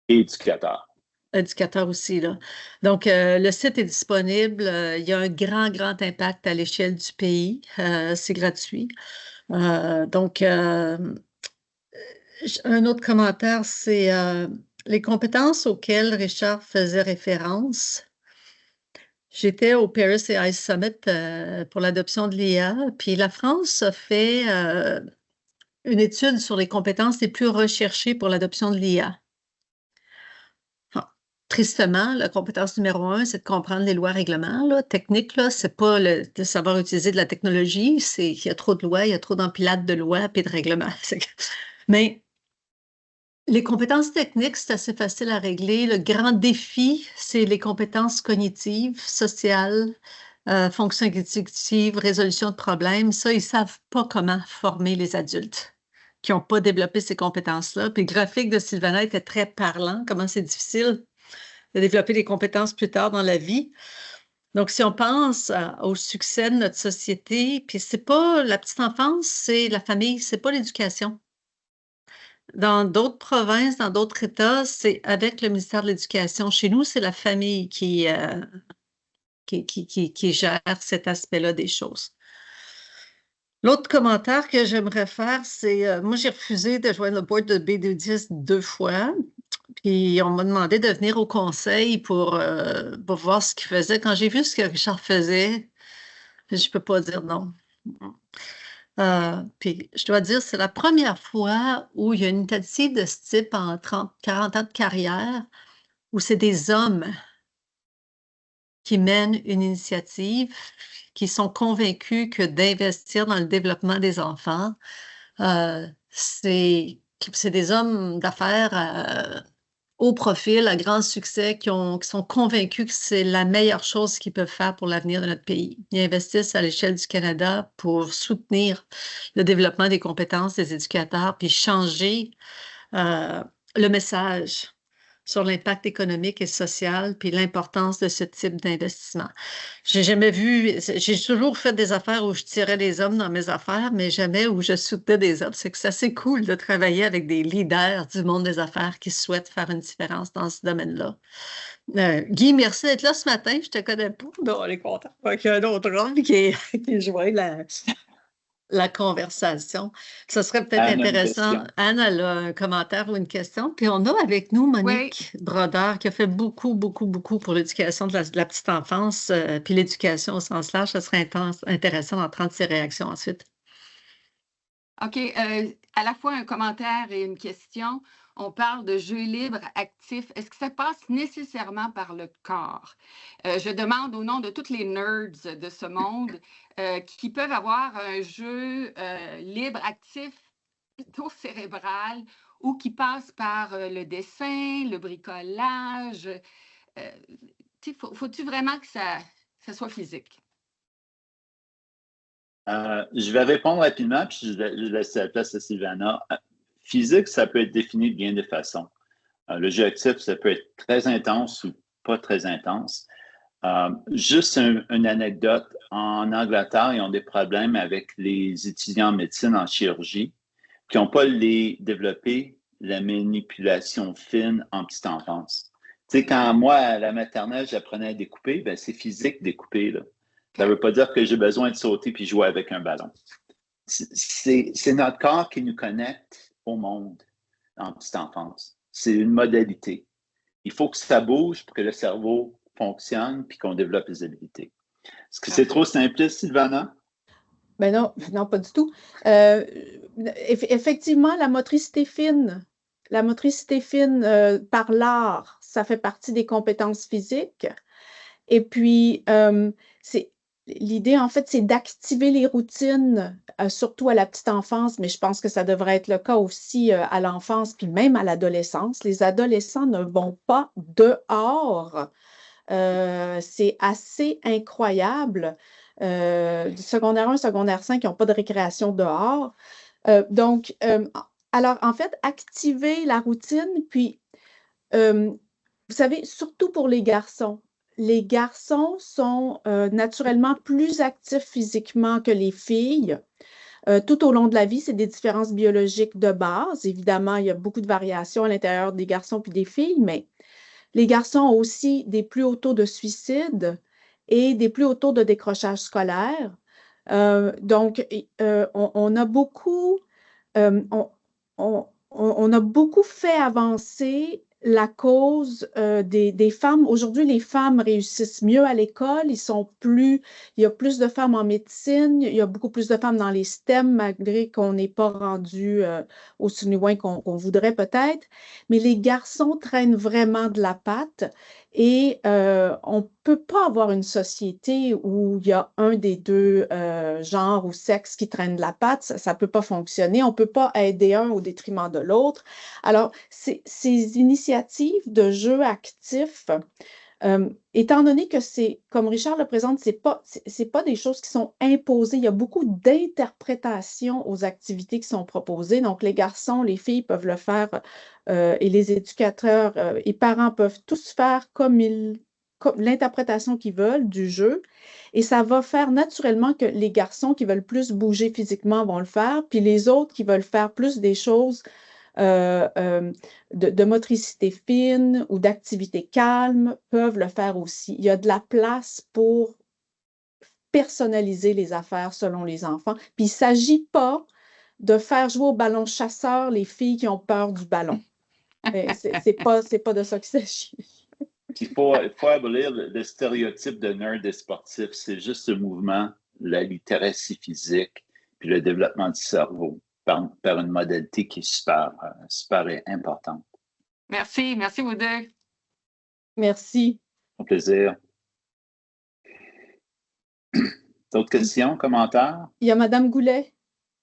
Éducateurs. Éducateurs aussi, là. Donc, le site est disponible. Il y a un grand impact à l'échelle du pays. C'est gratuit. Donc, un autre commentaire, c'est les compétences auxquelles Richard faisait référence. J'étais au Paris AI Summit pour l'adoption de l'IA, puis la France a fait une étude sur les compétences les plus recherchées pour l'adoption de l'IA. Tristement, la compétence numéro 1, c'est de comprendre les lois règlements. Là, technique, là, c'est pas de savoir utiliser de la technologie, c'est qu'il y a trop de lois, il y a trop d'empilades de lois et de règlements. Mais les compétences techniques, c'est assez facile à régler. Le grand défi, c'est les compétences cognitives, sociales, fonctions exécutives, résolution de problèmes. Ça, ils ne savent pas comment former les adultes qui n'ont pas développé ces compétences-là. Puis le graphique de Sylvana était très parlant, comment c'est difficile de développer des compétences plus tard dans la vie. Donc, si on pense au succès de notre société, puis c'est pas la petite enfance, c'est la famille, c'est pas l'éducation. Dans d'autres provinces, dans d'autres États, c'est avec le ministère de l'Éducation. Chez nous, c'est la famille qui gère cet aspect-là des choses. L'autre commentaire que j'aimerais faire, c'est, moi, j'ai refusé de joindre le board de B210 2 fois. Puis on m'a demandé de venir au conseil pour voir ce qu'il faisait. Quand j'ai vu ce que Richard faisait, je ne peux pas dire non. Puis je dois dire, c'est la première fois où il y a une initiative de ce type en 40 ans de carrière, où c'est des hommes qui mènent une initiative, qui sont convaincus que d'investir dans le développement des enfants, c'est des hommes d'affaires haut profil, à grand succès, qui sont convaincus que c'est la meilleure chose qu'ils peuvent faire pour l'avenir de notre pays. Ils investissent à l'échelle du Canada pour soutenir le développement des compétences des éducateurs, puis changer le message sur l'impact économique et social, puis l'importance de ce type d'investissement. J'ai jamais vu, j'ai toujours fait des affaires où je tirais des hommes dans mes affaires, mais jamais où je soutenais des hommes. C'est que c'est assez cool de travailler avec des leaders du monde des affaires qui souhaitent faire une différence dans ce domaine-là. Guy, merci d'être là ce matin. Je te connais pas, mais on est content. Il y a un autre homme qui joint la conversation. Ce serait peut-être intéressant. Anne, elle a un commentaire ou une question. Puis on a avec nous Monique Brodeur qui a fait beaucoup pour l'éducation de la petite enfance, puis l'éducation au sens large. Ce serait intéressant d'entendre ses réactions ensuite. OK. à la fois un commentaire et une question. On parle de jeu libre actif. Est-ce que ça passe nécessairement par le corps? Je demande au nom de tous les nerds de ce monde qui peuvent avoir un jeu libre actif plutôt cérébral ou qui passe par le dessin, le bricolage. Faut-tu vraiment que ça soit physique? Je vais répondre rapidement, puis je laisse la place à Sylvana. Physique, ça peut être défini de bien des façons. Le jeu actif, ça peut être très intense ou pas très intense. Juste une anecdote, en Angleterre, ils ont des problèmes avec les étudiants en médecine, en chirurgie, qui n'ont pas développé la manipulation fine en petite enfance. Tu sais, quand moi, à la maternelle, j'apprenais à découper, ben, c'est physique découper, là. Ça ne veut pas dire que j'ai besoin de sauter puis jouer avec un ballon. C'est notre corps qui nous connecte au monde en petite enfance. C'est une modalité. Il faut que ça bouge pour que le cerveau fonctionne puis qu'on développe les habiletés. Est-ce que c'est trop simpliste, Sylvana? Ben non, non, pas du tout. Effectivement, la motricité fine par l'art, ça fait partie des compétences physiques. Et puis, l'idée, en fait, c'est d'activer les routines, surtout à la petite enfance, mais je pense que ça devrait être le cas aussi à l'enfance, puis même à l'adolescence. Les adolescents ne vont pas dehors. C'est assez incroyable. Du secondaire 1, secondaire 5, ils n'ont pas de récréation dehors. Alors, en fait, activer la routine, puis, vous savez, surtout pour les garçons sont naturellement plus actifs physiquement que les filles. Tout au long de la vie, c'est des différences biologiques de base. Évidemment, il y a beaucoup de variations à l'intérieur des garçons puis des filles, mais les garçons ont aussi des plus hauts taux de suicide et des plus hauts taux de décrochage scolaire. On a beaucoup, on a beaucoup fait avancer la cause des femmes. Aujourd'hui, les femmes réussissent mieux à l'école. Il y a plus de femmes en médecine, il y a beaucoup plus de femmes dans les STEM, malgré qu'on n'est pas rendu aussi loin qu'on voudrait peut-être. Mais les garçons traînent vraiment de la patte et on ne peut pas avoir une société où il y a un des deux genres ou sexes qui traîne de la patte. Ça ne peut pas fonctionner. On ne peut pas aider un au détriment de l'autre. Alors, ces initiatives de jeux actifs, étant donné que c'est, comme Richard le présente, c'est pas des choses qui sont imposées. Il y a beaucoup d'interprétations aux activités qui sont proposées. Donc, les garçons, les filles peuvent le faire et les éducateurs et parents peuvent tous faire comme l'interprétation qu'ils veulent du jeu. Et ça va faire naturellement que les garçons qui veulent plus bouger physiquement vont le faire, puis les autres qui veulent faire plus des choses de motricité fine ou d'activité calme peuvent le faire aussi. Il y a de la place pour personnaliser les affaires selon les enfants. Puis il ne s'agit pas de faire jouer au ballon chasseur les filles qui ont peur du ballon. C'est pas de ça qu'il s'agit. Il faut abolir le stéréotype de nerd et sportif. C'est juste le mouvement, la littératie physique, puis le développement du cerveau par une modalité qui est super importante. Merci vous deux. Merci. Au plaisir. D'autres questions, commentaires? Il y a Mme Goulet.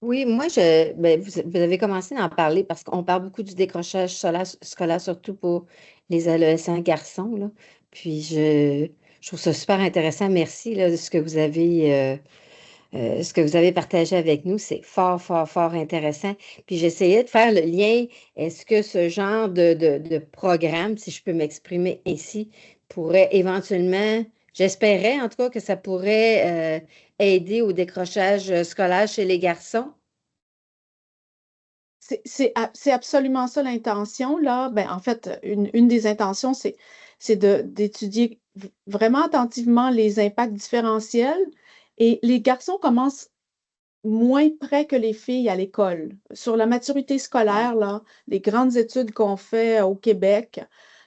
Oui, moi, vous avez commencé à en parler parce qu'on parle beaucoup du décrochage scolaire, surtout pour les adolescents garçons, là. Puis, je trouve ça super intéressant. Merci là, de ce que vous avez partagé avec nous. C'est fort, fort, fort intéressant. Puis, j'essayais de faire le lien. Est-ce que ce genre de programme, si je peux m'exprimer ainsi, pourrait éventuellement, j'espérais en tout cas que ça pourrait aider au décrochage scolaire chez les garçons? C'est absolument ça l'intention, là. Ben, en fait, une des intentions, c'est d'étudier vraiment attentivement les impacts différentiels. Et les garçons commencent moins près que les filles à l'école. Sur la maturité scolaire, là, les grandes études qu'on fait au Québec,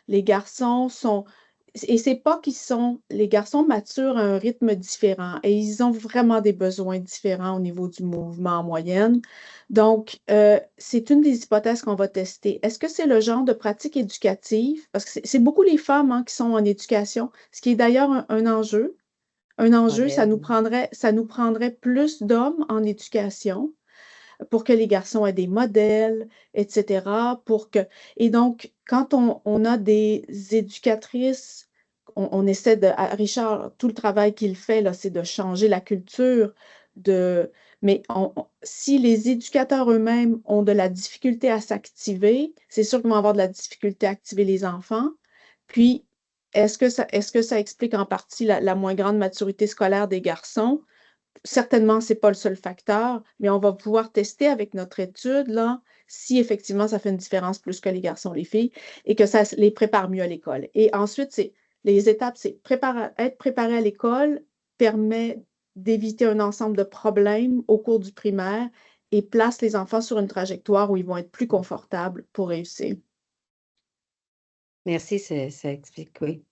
les garçons et c'est pas les garçons maturent à un rythme différent et ils ont vraiment des besoins différents au niveau du mouvement en moyenne. Donc, c'est une des hypothèses qu'on va tester. Est-ce que c'est le genre de pratique éducative? Parce que c'est beaucoup les femmes hein, qui sont en éducation, ce qui est d'ailleurs un enjeu. Un enjeu, ça nous prendrait plus d'hommes en éducation pour que les garçons aient des modèles, etc. Et donc, quand on a des éducatrices, on essaie Richard, tout le travail qu'il fait, là, c'est de changer la culture mais si les éducateurs eux-mêmes ont de la difficulté à s'activer, c'est sûr qu'ils vont avoir de la difficulté à activer les enfants. Puis, est-ce que ça explique en partie la moins grande maturité scolaire des garçons? Certainement, ce n'est pas le seul facteur, mais on va pouvoir tester avec notre étude là, si effectivement ça fait une différence plus que les garçons et les filles et que ça les prépare mieux à l'école. Et ensuite, les étapes, c'est être préparé à l'école permet d'éviter un ensemble de problèmes au cours du primaire et place les enfants sur une trajectoire où ils vont être plus confortables pour réussir. Merci, ça explique, oui.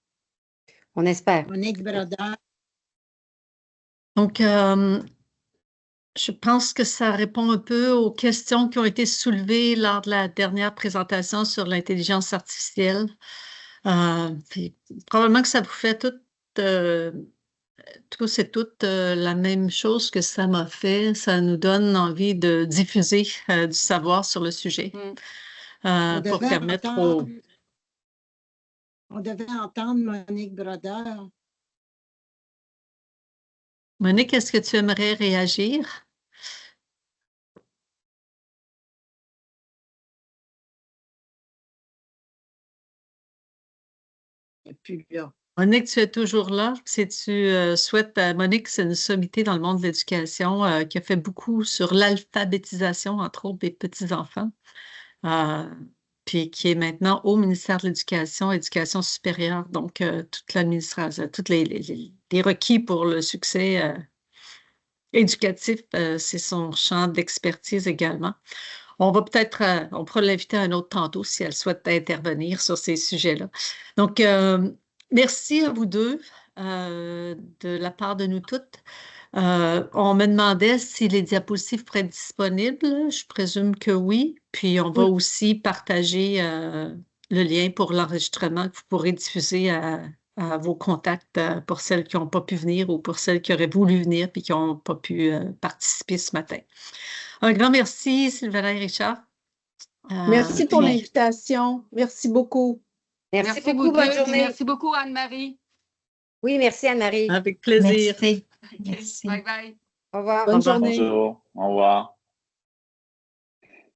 On espère. Monique Brodeur. Donc, je pense que ça répond un peu aux questions qui ont été soulevées lors de la dernière présentation sur l'intelligence artificielle. Puis, probablement que ça vous fait tous et toutes la même chose que ça m'a fait. Ça nous donne envie de diffuser du savoir sur le sujet pour permettre On devait entendre Monique Brodeur. Monique, est-ce que tu aimerais réagir? Et puis là. Monique, tu es toujours là. Si tu souhaites, Monique, c'est une sommité dans le monde de l'éducation qui a fait beaucoup sur l'alphabétisation, entre autres des petits-enfants, puis qui est maintenant au ministère de l'Éducation, Éducation supérieure, donc toute l'administration, tous les requis pour le succès éducatif, c'est son champ d'expertise également. On va peut-être, on pourra l'inviter un autre tantôt si elle souhaite intervenir sur ces sujets-là. Donc, merci à vous deux de la part de nous toutes. On me demandait si les diapositives pourraient être disponibles. Je présume que oui. Puis, on va aussi partager le lien pour l'enregistrement que vous pourrez diffuser à vos contacts pour celles qui n'ont pas pu venir ou pour celles qui auraient voulu venir puis qui n'ont pas pu participer ce matin. Un grand merci, Sylvana et Richard. Merci pour l'invitation. Merci beaucoup. Merci beaucoup, bonne journée. Merci beaucoup, Anne-Marie. Oui, merci, Anne-Marie. Avec plaisir. Merci. Bye bye. Au revoir. Bonne journée. Bonjour. Au revoir.